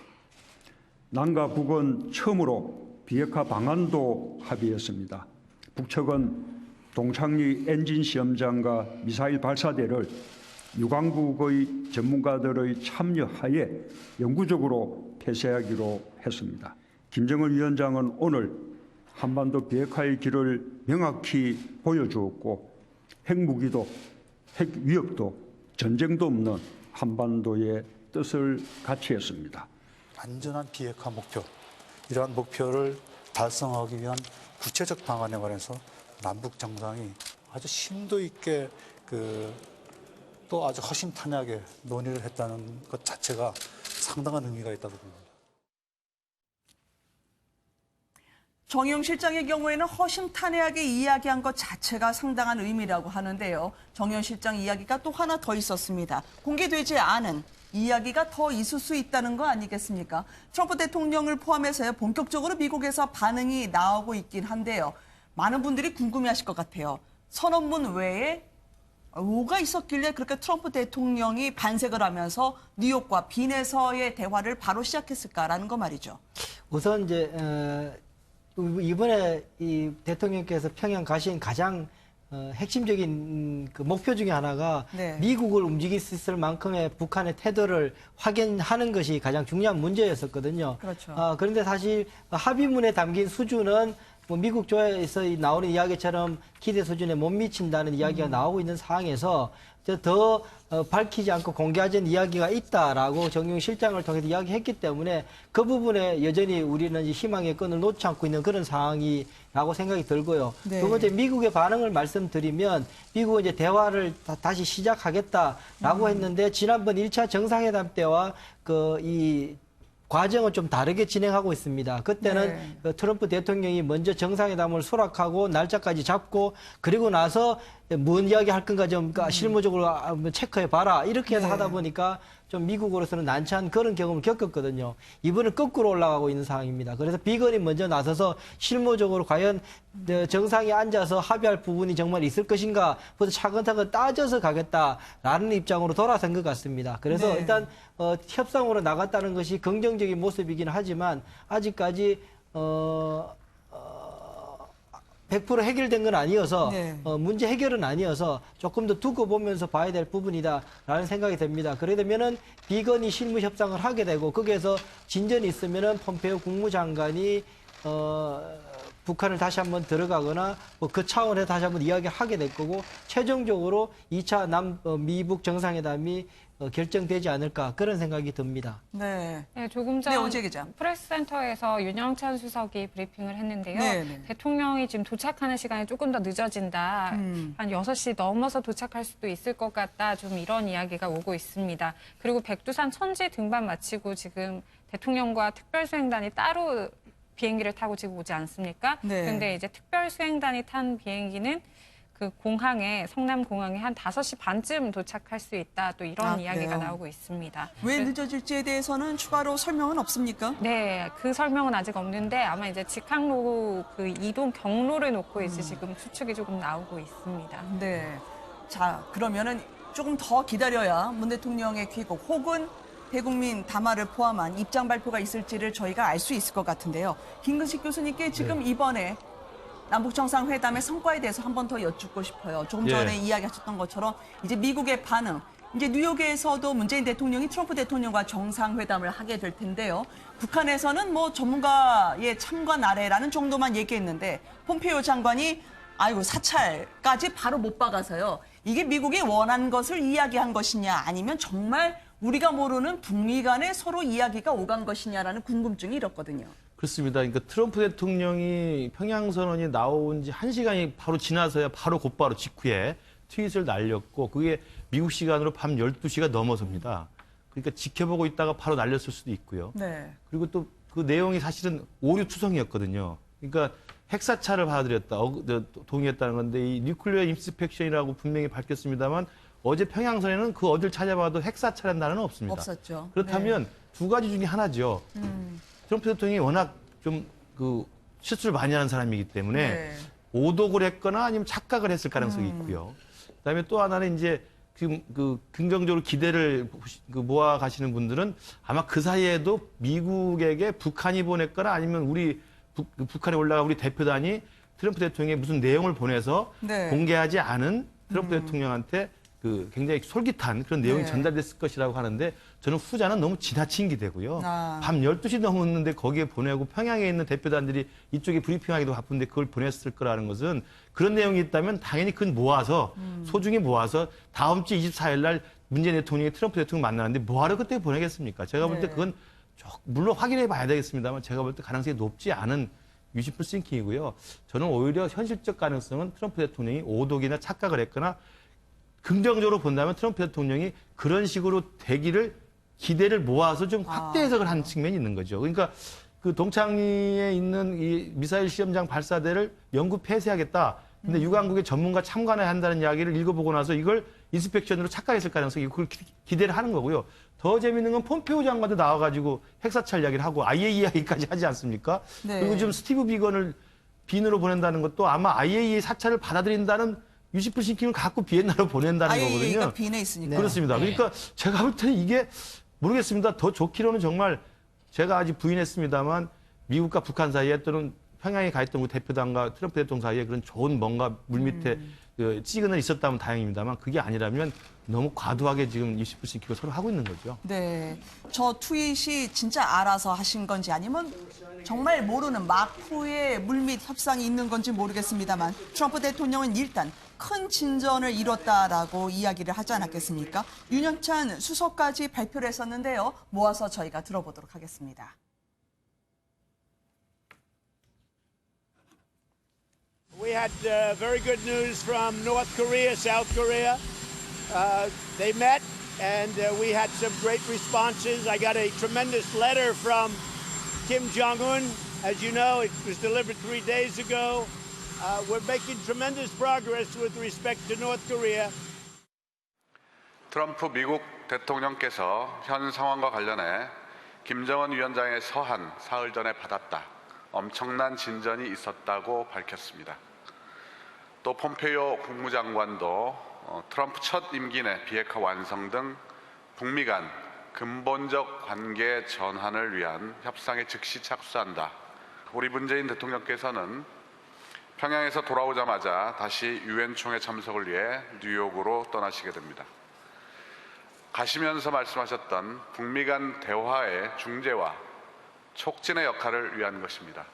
남과 북은 처음으로 비핵화 방안도 합의했습니다. 북측은 동창리 엔진 시험장과 미사일 발사대를 유관국의 전문가들의 참여하에 영구적으로 폐쇄하기로 했습니다. 김정은 위원장은 오늘 한반도 비핵화의 길을 명확히 보여주었고 핵무기도 핵위협도 전쟁도 없는 한반도의 뜻을 같이 했습니다. 안전한 비핵화 목표, 이러한 목표를 달성하기 위한 구체적 방안에 관해서 남북 정상이 아주 심도 있게 또 아주 허심탄회하게 논의를 했다는 것 자체가 상당한 의미가 있다고 봅니다. 정용 실장의 경우에는 허심탄회하게 이야기한 것 자체가 상당한 의미라고 하는데요. 정용 실장 이야기가 또 하나 더 있었습니다. 공개되지 않은 이야기가 더 있을 수 있다는 거 아니겠습니까? 트럼프 대통령을 포함해서 본격적으로 미국에서 반응이 나오고 있긴 한데요. 많은 분들이 궁금해하실 것 같아요. 선언문 외에 뭐가 있었길래 그렇게 트럼프 대통령이 반색을 하면서 뉴욕과 빈에서의 대화를 바로 시작했을까라는 거 말이죠. 우선 이제 이번에 이 대통령께서 평양 가신 가장 핵심적인 그 목표 중에 하나가 네. 미국을 움직일 수 있을 만큼의 북한의 태도를 확인하는 것이 가장 중요한 문제였었거든요. 그렇죠. 그런데 사실 합의문에 담긴 수준은 뭐 미국 조에서 나오는 이야기처럼 기대 수준에 못 미친다는 이야기가 나오고 있는 상황에서 더 밝히지 않고 공개하지 않은 이야기가 있다라고 정용 실장을 통해서 이야기했기 때문에 그 부분에 여전히 우리는 희망의 끈을 놓지 않고 있는 그런 상황이라고 생각이 들고요. 네. 두 번째 미국의 반응을 말씀드리면 미국은 이제 대화를 다시 시작하겠다라고 했는데 지난번 1차 정상회담 때와 이 과정은 좀 다르게 진행하고 있습니다. 그때는 트럼프 대통령이 먼저 정상회담을 수락하고 날짜까지 잡고 그리고 나서 뭔 이야기 할 건가 좀 실무적으로 한번 체크해 봐라. 이렇게 해서 하다 보니까 좀 미국으로서는 난처한 그런 경험을 겪었거든요. 이번은 거꾸로 올라가고 있는 상황입니다. 그래서 비건이 먼저 나서서 실무적으로 과연 정상에 앉아서 합의할 부분이 정말 있을 것인가 부터 차근차근 따져서 가겠다라는 입장으로 돌아선 것 같습니다. 그래서 일단 협상으로 나갔다는 것이 긍정적인 모습이긴 하지만 아직까지 100% 해결된 건 아니어서 문제 해결은 아니어서 조금 더 두고 보면서 봐야 될 부분이다라는 생각이 듭니다. 그러게 되면은 비건이 실무 협상을 하게 되고 거기에서 진전이 있으면은 폼페이오 국무장관이 북한을 다시 한번 들어가거나 뭐 그 차원에서 다시 한번 이야기하게 될 거고 최종적으로 2차 미북 정상회담이 결정되지 않을까 그런 생각이 듭니다. 네, 조금 전 프레스센터에서 윤영찬 수석이 브리핑을 했는데요. 대통령이 지금 도착하는 시간이 조금 더 늦어진다. 한 6시 넘어서 도착할 수도 있을 것 같다. 좀 이런 이야기가 오고 있습니다. 그리고 백두산 천지 등반 마치고 지금 대통령과 특별수행단이 따로 비행기를 타고 지금 오지 않습니까? 그런데 이제 특별수행단이 탄 비행기는 그 공항에 성남공항에 한 5시 반쯤 도착할 수 있다. 또 이런 이야기가 나오고 있습니다. 왜 늦어질지에 대해서는 추가로 설명은 없습니까? 네, 그 설명은 아직 없는데 아마 이제 직항로 그 이동 경로를 놓고 이제 지금 추측이 조금 나오고 있습니다. 네. 자, 그러면은 조금 더 기다려야 문 대통령의 귀국 혹은 대국민 담화를 포함한 입장 발표가 있을지를 저희가 알 수 있을 것 같은데요. 김근식 교수님께 지금 이번에 남북정상회담의 성과에 대해서 한 번 더 여쭙고 싶어요. 조금 전에 이야기하셨던 것처럼 이제 미국의 반응, 이제 뉴욕에서도 문재인 대통령이 트럼프 대통령과 정상회담을 하게 될 텐데요. 북한에서는 뭐 전문가의 참관 아래라는 정도만 얘기했는데 폼페이오 장관이 아이고 사찰까지 바로 못 박아서요. 이게 미국이 원한 것을 이야기한 것이냐 아니면 정말 우리가 모르는 북미 간에 서로 이야기가 오간 것이냐라는 궁금증이 일었거든요. 그렇습니다. 그러니까 트럼프 대통령이 평양선언이 나온 지 1시간이 바로 지나서야 바로 곧바로 직후에 트윗을 날렸고 그게 미국 시간으로 밤 12시가 넘어섭니다. 그러니까 지켜보고 있다가 바로 날렸을 수도 있고요. 그리고 또 그 내용이 사실은 오류투성이었거든요. 그러니까 핵사찰을 받아들였다, 동의했다는 건데 이 뉴클리어 인스펙션이라고 분명히 밝혔습니다만 어제 평양선에는 그 어딜 찾아봐도 핵사찰한 단어는 없습니다. 없었죠. 그렇다면 두 가지 중에 하나죠. 트럼프 대통령이 워낙 좀 그 실수를 많이 하는 사람이기 때문에 오독을 했거나 아니면 착각을 했을 가능성이 있고요. 그다음에 또 하나는 이제 지금 그 긍정적으로 기대를 모아 가시는 분들은 아마 그 사이에도 미국에게 북한이 보냈거나 아니면 우리 북한에 올라가 우리 대표단이 트럼프 대통령에 무슨 내용을 보내서 공개하지 않은 트럼프 대통령한테 그 굉장히 솔깃한 그런 내용이 전달됐을 것이라고 하는데 저는 후자는 너무 지나친 기대고요. 밤 12시 넘었는데 거기에 보내고 평양에 있는 대표단들이 이쪽에 브리핑하기도 바쁜데 그걸 보냈을 거라는 것은 그런 내용이 있다면 당연히 그건 모아서 소중히 모아서 다음 주 24일 날 문재인 대통령이 트럼프 대통령 만나는데 뭐하러 그때 보내겠습니까? 제가 볼 때 그건 물론 확인해 봐야 되겠습니다만 제가 볼 때 가능성이 높지 않은 유시풀 싱킹이고요. 저는 오히려 현실적 가능성은 트럼프 대통령이 오독이나 착각을 했거나 긍정적으로 본다면 트럼프 대통령이 그런 식으로 되기를 기대를 모아서 좀 확대 해석을 한 측면이 있는 거죠. 그러니까 그 동창리에 있는 이 미사일 시험장 발사대를 영구 폐쇄하겠다. 근데 유관국의 전문가 참관해야 한다는 이야기를 읽어보고 나서 이걸 인스펙션으로 착각했을 가능성이 그걸 기대를 하는 거고요. 더 재밌는 건 폼페이오 장관도 나와가지고 핵사찰 이야기를 하고 IAEA 이야기까지 하지 않습니까? 그리고 지금 스티브 비건을 빈으로 보낸다는 것도 아마 IAEA 사찰을 받아들인다는 유시풀 싱킹을 갖고 비엔나로 보낸다는 거거든요. 빈에 있으니까. 그렇습니다. 그러니까 제가 볼 때는 이게 모르겠습니다. 더 좋기로는 정말 제가 아직 부인했습니다만 미국과 북한 사이에 또는 평양에 가 있던 우리 대표단과 트럼프 대통령 사이에 그런 좋은 뭔가 물밑에 그 시그널이 있었다면 다행입니다만 그게 아니라면 너무 과도하게 지금 유시풀 싱킹을 서로 하고 있는 거죠. 네. 저 트윗이 진짜 알아서 하신 건지 아니면 정말 모르는 마쿠의 물밑 협상이 있는 건지 모르겠습니다만 트럼프 대통령은 일단 큰 진전을 이뤘다라고 이야기를 하지 않았겠습니까? 윤영찬 수석까지 발표를 했었는데요. 모아서 저희가 들어보도록 하겠습니다. We had very good news from North Korea, South Korea. They met and we had some great responses. I got a tremendous letter from Kim Jong-un. As you know, it was delivered 3 days ago. we're making tremendous progress with respect to North Korea. 트럼프 미국 대통령께서 현 상황과 관련해 김정은 위원장의 서한 사흘 전에 받았다. 엄청난 진전이 있었다고 밝혔습니다. 또 폼페이오 국무장관도 트럼프 첫 임기 내 비핵화 완성 등 북미 간 근본적 관계 전환을 위한 협상에 즉시 착수한다. 우리 문재인 대통령께서는 평양에서 돌아오자마자 다시 유엔 총회 참석을 위해 뉴욕으로 떠나시게 됩니다. 가시면서 말씀하셨던 북미 간 대화의 중재와 촉진의 역할을 위한 것입니다.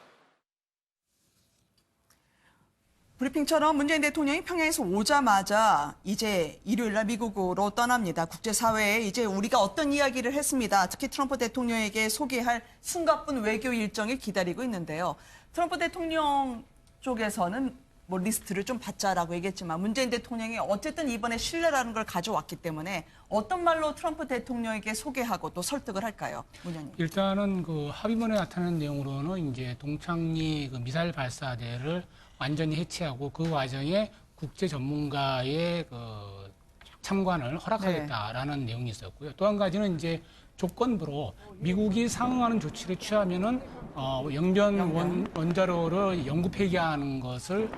브리핑처럼 문재인 대통령이 평양에서 오자마자 이제 일요일 날 미국으로 떠납니다. 국제사회에 이제 우리가 어떤 이야기를 했습니다. 특히 트럼프 대통령에게 소개할 숨가쁜 외교 일정이 기다리고 있는데요. 트럼프 대통령 쪽에서는 뭐 리스트를 좀 받자라고 얘기했지만 문재인 대통령이 어쨌든 이번에 신뢰라는 걸 가져왔기 때문에 어떤 말로 트럼프 대통령에게 소개하고 또 설득을 할까요, 문현님? 일단은 그 합의문에 나타난 내용으로는 이제 동창리 그 미사일 발사대를 완전히 해체하고 그 과정에 국제 전문가의 그 참관을 허락하겠다라는 내용이 있었고요. 또 한 가지는 이제 조건부로 미국이 상응하는 조치를 취하면은 영변 원자로를 영구 폐기하는 것을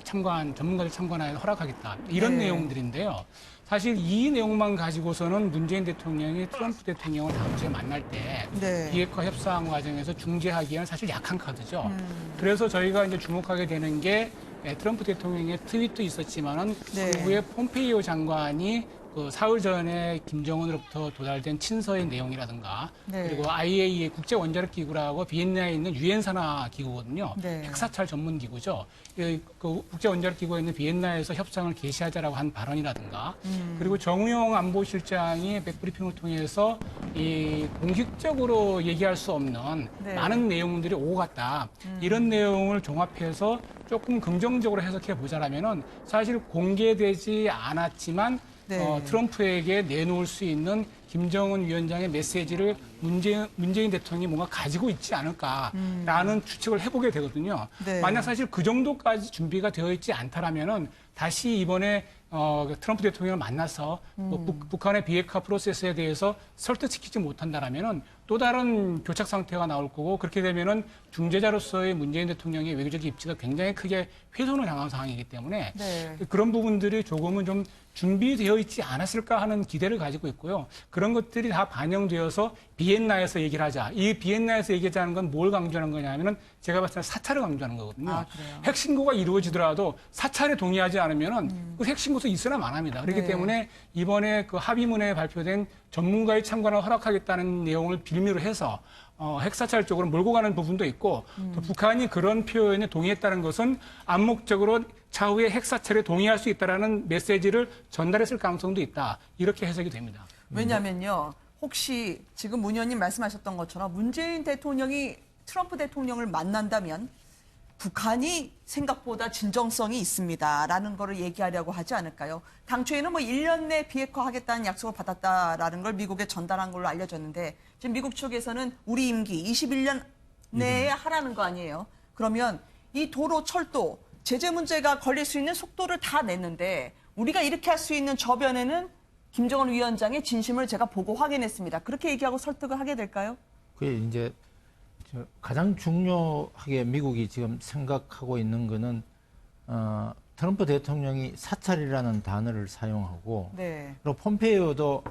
전문가들 참관하여 허락하겠다 이런 내용들인데요. 사실 이 내용만 가지고서는 문재인 대통령이 트럼프 대통령을 다음 주에 만날 때 비핵화 협상 과정에서 중재하기에는 사실 약한 카드죠. 그래서 저희가 이제 주목하게 되는 게 트럼프 대통령의 트윗도 있었지만은 그 후에 폼페이오 장관이 그 사흘 전에 김정은으로부터 도달된 친서의 내용이라든가 그리고 IAEA 국제 원자력 기구라고 비엔나에 있는 유엔 산하 기구거든요. 핵사찰 전문 기구죠. 그 국제 원자력 기구에 있는 비엔나에서 협상을 개시하자라고 한 발언이라든가 그리고 정우영 안보실장이 백브리핑을 통해서 이 공식적으로 얘기할 수 없는 많은 내용들이 오고 갔다. 이런 내용을 종합해서 조금 긍정적으로 해석해 보자라면은 사실 공개되지 않았지만 트럼프에게 내놓을 수 있는 김정은 위원장의 메시지를 문재인 대통령이 뭔가 가지고 있지 않을까라는 추측을 해보게 되거든요. 만약 사실 그 정도까지 준비가 되어 있지 않다라면은 다시 이번에 트럼프 대통령을 만나서 북한의 비핵화 프로세스에 대해서 설득시키지 못한다라면은 또 다른 교착 상태가 나올 거고 그렇게 되면은 중재자로서의 문재인 대통령의 외교적 입지가 굉장히 크게 훼손을 당한 상황이기 때문에 그런 부분들이 조금은 좀 준비되어 있지 않았을까 하는 기대를 가지고 있고요. 그런 것들이 다 반영되어서 비엔나에서 얘기를 하자. 이 비엔나에서 얘기하자는 건 뭘 강조하는 거냐면은 제가 봤을 때 사찰을 강조하는 거거든요. 핵신고가 이루어지더라도 사찰에 동의하지 않으면은 그 핵신고서 있으나 마나입니다. 그렇기 때문에 이번에 그 합의문에 발표된 전문가의 참관을 허락하겠다는 내용을 빌미로 해서 핵사찰 쪽으로 몰고 가는 부분도 있고 또 북한이 그런 표현에 동의했다는 것은 암묵적으로 차후에 핵사찰에 동의할 수 있다는 메시지를 전달했을 가능성도 있다. 이렇게 해석이 됩니다. 왜냐하면요. 혹시 지금 문 의원님 말씀하셨던 것처럼 문재인 대통령이 트럼프 대통령을 만난다면 북한이 생각보다 진정성이 있습니다라는 거를 얘기하려고 하지 않을까요? 당초에는 뭐 1년 내 비핵화하겠다는 약속을 받았다라는 걸 미국에 전달한 걸로 알려졌는데 지금 미국 쪽에서는 우리 임기 21년 내에 하라는 거 아니에요? 그러면 이 도로, 철도, 제재 문제가 걸릴 수 있는 속도를 다 냈는데 우리가 이렇게 할 수 있는 저변에는 김정은 위원장의 진심을 제가 보고 확인했습니다. 그렇게 얘기하고 설득을 하게 될까요? 그게 이제 가장 중요하게 미국이 지금 생각하고 있는 거는 트럼프 대통령이 사찰이라는 단어를 사용하고 그리고 폼페이오도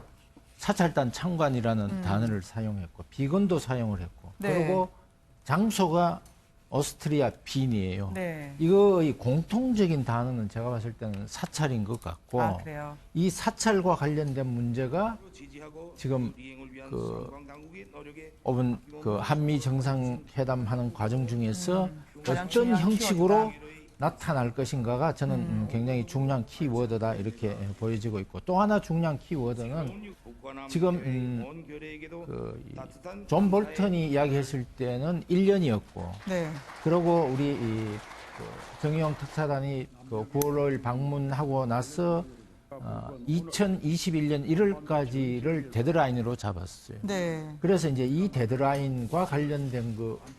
사찰단 참관이라는 단어를 사용했고 비건도 사용을 했고 그리고 장소가 오스트리아 빈이에요. 이거의 공통적인 단어는 제가 봤을 때는 사찰인 것 같고 이 사찰과 관련된 문제가 지금 그 한미 정상회담 하는 과정 중에서 어떤 형식으로 나타날 것인가가 저는 굉장히 중요한 키워드다 이렇게 보여지고 있고 또 하나 중요한 키워드는 지금 존 볼턴이 이야기했을 때는 1년이었고 그리고 우리 정의용 특사단이 9월 5일 방문하고 나서 2021년 1월까지를 데드라인으로 잡았어요. 그래서 이제 이 데드라인과 관련된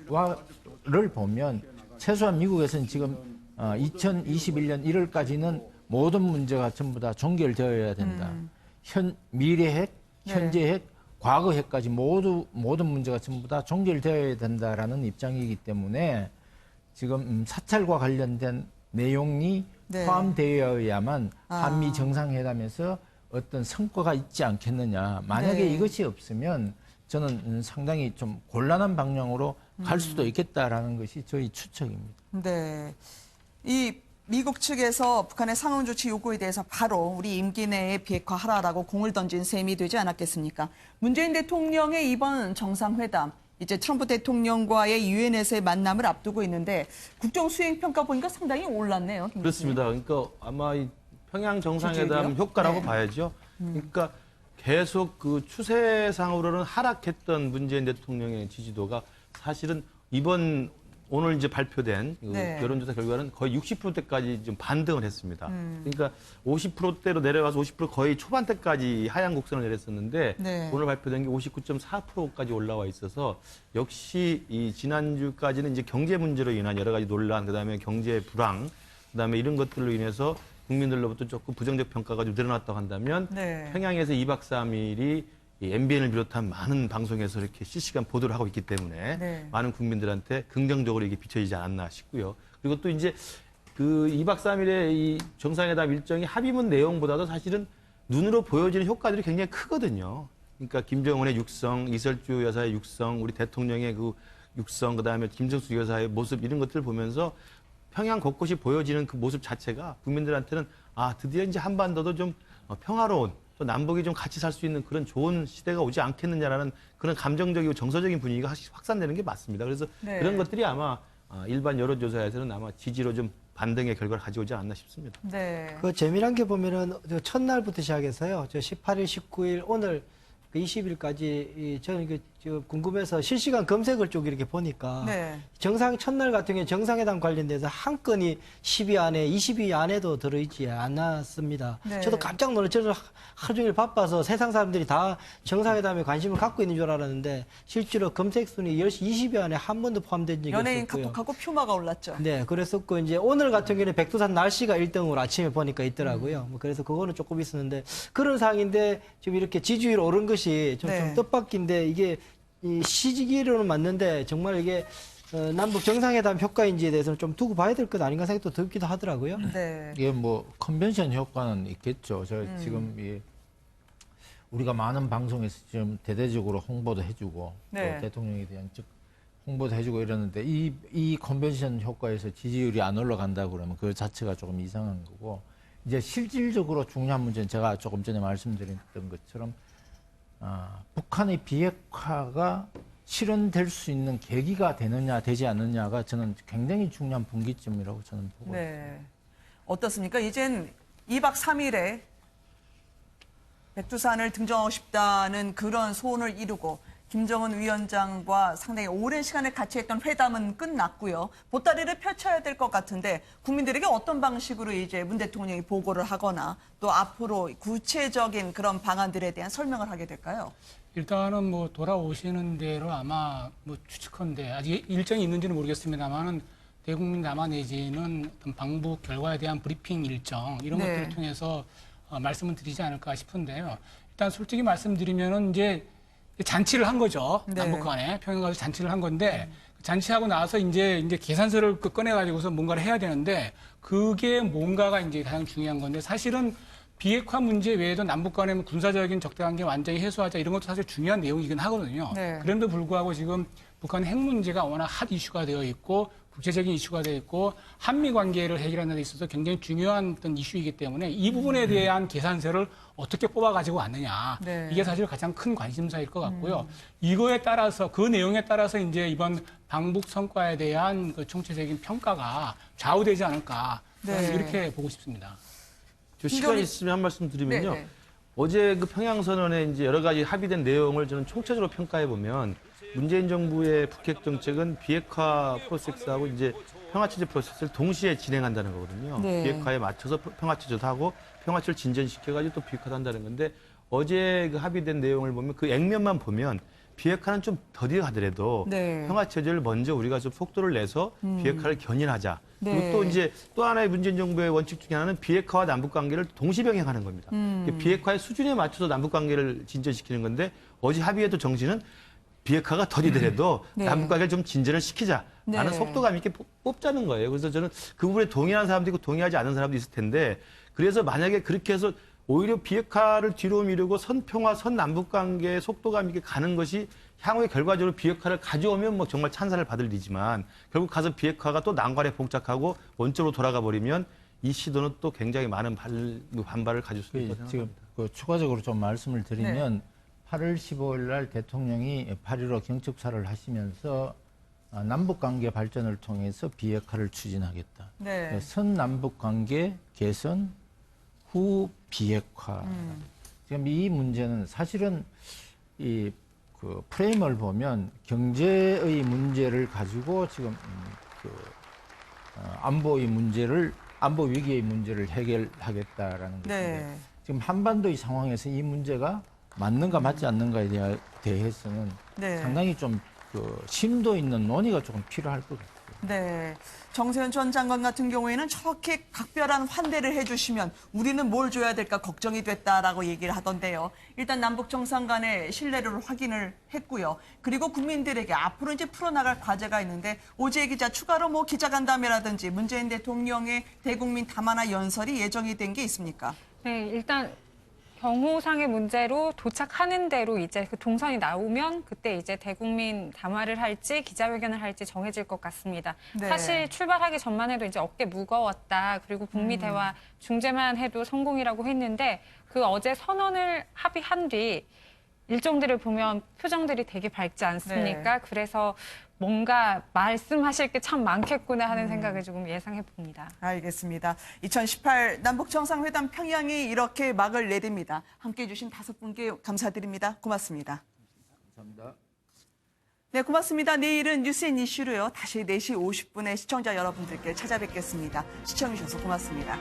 거를 보면 최소한 미국에서는 지금 2021년 1월까지는 모든 문제가 전부 다 종결되어야 된다. 미래 핵, 현재 핵, 과거 핵까지 모든 문제가 전부 다 종결되어야 된다라는 입장이기 때문에 지금 사찰과 관련된 내용이 포함되어야만 한미 정상회담에서 어떤 성과가 있지 않겠느냐. 만약에 이것이 없으면 저는 상당히 좀 곤란한 방향으로 갈 수도 있겠다라는 것이 저희 추측입니다. 네. 이 미국 측에서 북한의 상응 조치 요구에 대해서 바로 우리 임기 내에 비핵화하라라고 공을 던진 셈이 되지 않았겠습니까? 문재인 대통령의 이번 정상회담, 이제 트럼프 대통령과의 유엔에서의 만남을 앞두고 있는데 국정 수행 평가 보니까 상당히 올랐네요. 그렇습니다. 그러니까 아마 이 평양 정상회담 효과라고 봐야죠. 그러니까 계속 그 추세상으로는 하락했던 문재인 대통령의 지지도가 사실은 오늘 이제 발표된 여론조사 결과는 거의 60%대까지 좀 반등을 했습니다. 그러니까 50%대로 내려가서 50% 거의 초반대까지 하향 곡선을 내렸었는데 오늘 발표된 게 59.4%까지 올라와 있어서 역시 이 지난주까지는 이제 경제 문제로 인한 여러 가지 논란, 그다음에 경제 불황, 그다음에 이런 것들로 인해서 국민들로부터 조금 부정적 평가가 좀 늘어났다고 한다면 평양에서 2박 3일이 이 MBN을 비롯한 많은 방송에서 이렇게 실시간 보도를 하고 있기 때문에 많은 국민들한테 긍정적으로 이게 비춰지지 않았나 싶고요. 그리고 또 이제 그 2박 3일의 이 정상회담 일정이 합의문 내용보다도 사실은 눈으로 보여지는 효과들이 굉장히 크거든요. 그러니까 김정은의 육성, 이설주 여사의 육성, 우리 대통령의 그 육성, 그다음에 김정수 여사의 모습 이런 것들을 보면서 평양 곳곳이 보여지는 그 모습 자체가 국민들한테는 드디어 이제 한반도도 좀 평화로운 또 남북이 좀 같이 살 수 있는 그런 좋은 시대가 오지 않겠느냐라는 그런 감정적이고 정서적인 분위기가 확산되는 게 맞습니다. 그래서 그런 것들이 아마 일반 여론조사에서는 아마 지지로 좀 반등의 결과를 가져오지 않나 싶습니다. 그 재미난 게 보면은 첫날부터 시작해서요. 18일, 19일, 오늘 20일까지 저는 궁금해서 실시간 검색을 쭉 이렇게 보니까 정상 첫날 같은 경우에 정상회담 관련돼서 한 건이 10위 안에 20위 안에도 들어있지 않았습니다. 저도 깜짝 놀랐어요. 저도 하루 종일 바빠서 세상 사람들이 다 정상회담에 관심을 갖고 있는 줄 알았는데 실제로 검색 순위 20위 안에 한 번도 포함된 적이 연예인 없었고요. 카톡하고 퓨마가 올랐죠. 네, 그랬었고 이제 오늘 같은 경우는 백두산 날씨가 1등으로 아침에 보니까 있더라고요. 그래서 그거는 조금 있었는데 그런 상황인데 지금 이렇게 지지율 오른 것이 좀 뜻밖인데 이게 이 시기로는 맞는데 정말 이게 남북 정상회담 효과인지에 대해서는 좀 두고 봐야 될 것 아닌가 생각도 들기도 하더라고요. 이게 뭐 컨벤션 효과는 있겠죠. 지금 우리가 많은 방송에서 지금 대대적으로 홍보도 해주고 또 대통령에 대한 홍보도 해주고 이러는데 이 컨벤션 효과에서 지지율이 안 올라간다 그러면 그 자체가 조금 이상한 거고 이제 실질적으로 중요한 문제는 제가 조금 전에 말씀드렸던 것처럼 북한의 비핵화가 실현될 수 있는 계기가 되느냐 되지 않느냐가 저는 굉장히 중요한 분기점이라고 저는 보고 있습니다. 어떻습니까? 이젠 2박 3일에 백두산을 등정하고 싶다는 그런 소원을 이루고 김정은 위원장과 상당히 오랜 시간을 같이 했던 회담은 끝났고요. 보따리를 펼쳐야 될 것 같은데 국민들에게 어떤 방식으로 이제 문 대통령이 보고를 하거나 또 앞으로 구체적인 그런 방안들에 대한 설명을 하게 될까요? 일단은 뭐 돌아오시는 대로 아마 뭐 추측컨대 아직 일정이 있는지는 모르겠습니다만은 대국민 담화 내지는 어떤 방북 결과에 대한 브리핑 일정 이런 것들을 통해서 말씀을 드리지 않을까 싶은데요. 일단 솔직히 말씀드리면은 이제 잔치를 한 거죠. 남북 간에 평양 가서 잔치를 한 건데 잔치하고 나서 이제 계산서를 꺼내 가지고서 뭔가를 해야 되는데 그게 뭔가가 이제 가장 중요한 건데 사실은 비핵화 문제 외에도 남북 간의 군사적인 적대관계 완전히 해소하자 이런 것도 사실 중요한 내용이긴 하거든요. 그런데도 불구하고 지금 북한 핵 문제가 워낙 핫 이슈가 되어 있고 국제적인 이슈가 되어 있고 한미 관계를 해결하는 데 있어서 굉장히 중요한 어떤 이슈이기 때문에 이 부분에 대한 계산서를 어떻게 뽑아가지고 왔느냐. 이게 사실 가장 큰 관심사일 것 같고요. 이거에 따라서 그 내용에 따라서 이제 이번 방북 성과에 대한 그 총체적인 평가가 좌우되지 않을까. 이렇게 보고 싶습니다. 시간 있으면 한 말씀 드리면요. 어제 그 평양선언에 이제 여러 가지 합의된 내용을 저는 총체적으로 평가해 보면 문재인 정부의 북핵 정책은 비핵화 프로세스하고 이제 평화체제 프로세스를 동시에 진행한다는 거거든요. 비핵화에 맞춰서 평화체제도 하고 평화체를 진전시켜가지고 또 비핵화도 한다는 건데 어제 그 합의된 내용을 보면 그 액면만 보면 비핵화는 좀 더디게 가더라도 네. 평화 체제를 먼저 우리가 좀 속도를 내서 비핵화를 견인하자. 네. 그리고 또 이제 또 하나의 문재인 정부의 원칙 중에 하나는 비핵화와 남북 관계를 동시 병행하는 겁니다. 비핵화의 수준에 맞춰서 남북 관계를 진전시키는 건데 어제 합의했던 정신은 비핵화가 더디더라도 네. 남북 관계를 좀 진전을 시키자. 라는 네. 속도감 있게 뽑자는 거예요. 그래서 저는 그 부분에 동의하는 사람도 있고 동의하지 않는 사람도 있을 텐데 그래서 만약에 그렇게 해서 오히려 비핵화를 뒤로 미루고 선평화, 선남북관계의 속도감 있게 가는 것이 향후에 결과적으로 비핵화를 가져오면 뭐 정말 찬사를 받을 일이지만 결국 가서 비핵화가 또 난관에 봉착하고 원점으로 돌아가 버리면 이 시도는 또 굉장히 많은 반발을 가질 수도 있다고 지금 생각합니다. 추가적으로 좀 말씀을 드리면 네. 8월 15일 날 대통령이 8.15 경축사를 하시면서 남북관계 발전을 통해서 비핵화를 추진하겠다. 네. 선남북관계 개선 후 비핵화. 지금 이 문제는 사실은 이 그 프레임을 보면 경제의 문제를 가지고 지금 안보의 문제를 안보 위기의 문제를 해결하겠다라는 것인데 네. 지금 한반도의 상황에서 이 문제가 맞는가 맞지 않는가에 대해서는 네. 상당히 좀 그 심도 있는 논의가 조금 필요할 것 같아요. 네. 정세현 전 장관 같은 경우에는 저렇게 각별한 환대를 해주시면 우리는 뭘 줘야 될까 걱정이 됐다라고 얘기를 하던데요. 일단 남북 정상 간의 신뢰를 확인을 했고요. 그리고 국민들에게 앞으로 이제 풀어나갈 과제가 있는데 오지혜 기자 추가로 뭐 기자간담회라든지 문재인 대통령의 대국민 담화나 연설이 예정이 된 게 있습니까? 네, 일단 경호상의 문제로 도착하는 대로 이제 그 동선이 나오면 그때 이제 대국민 담화를 할지 기자회견을 할지 정해질 것 같습니다. 네. 사실 출발하기 전만 해도 이제 어깨 무거웠다. 그리고 북미 대화 중재만 해도 성공이라고 했는데 그 어제 선언을 합의한 뒤 일정들을 보면 표정들이 되게 밝지 않습니까? 네. 그래서 뭔가 말씀하실 게 참 많겠구나 하는 생각을 조금 예상해 봅니다. 알겠습니다. 2018 남북정상회담 평양이 이렇게 막을 내립니다. 함께해 주신 5분께 감사드립니다. 고맙습니다. 감사합니다. 네, 고맙습니다. 내일은 뉴스앤 이슈로요. 다시 4시 50분에 시청자 여러분들께 찾아뵙겠습니다. 시청해 주셔서 고맙습니다.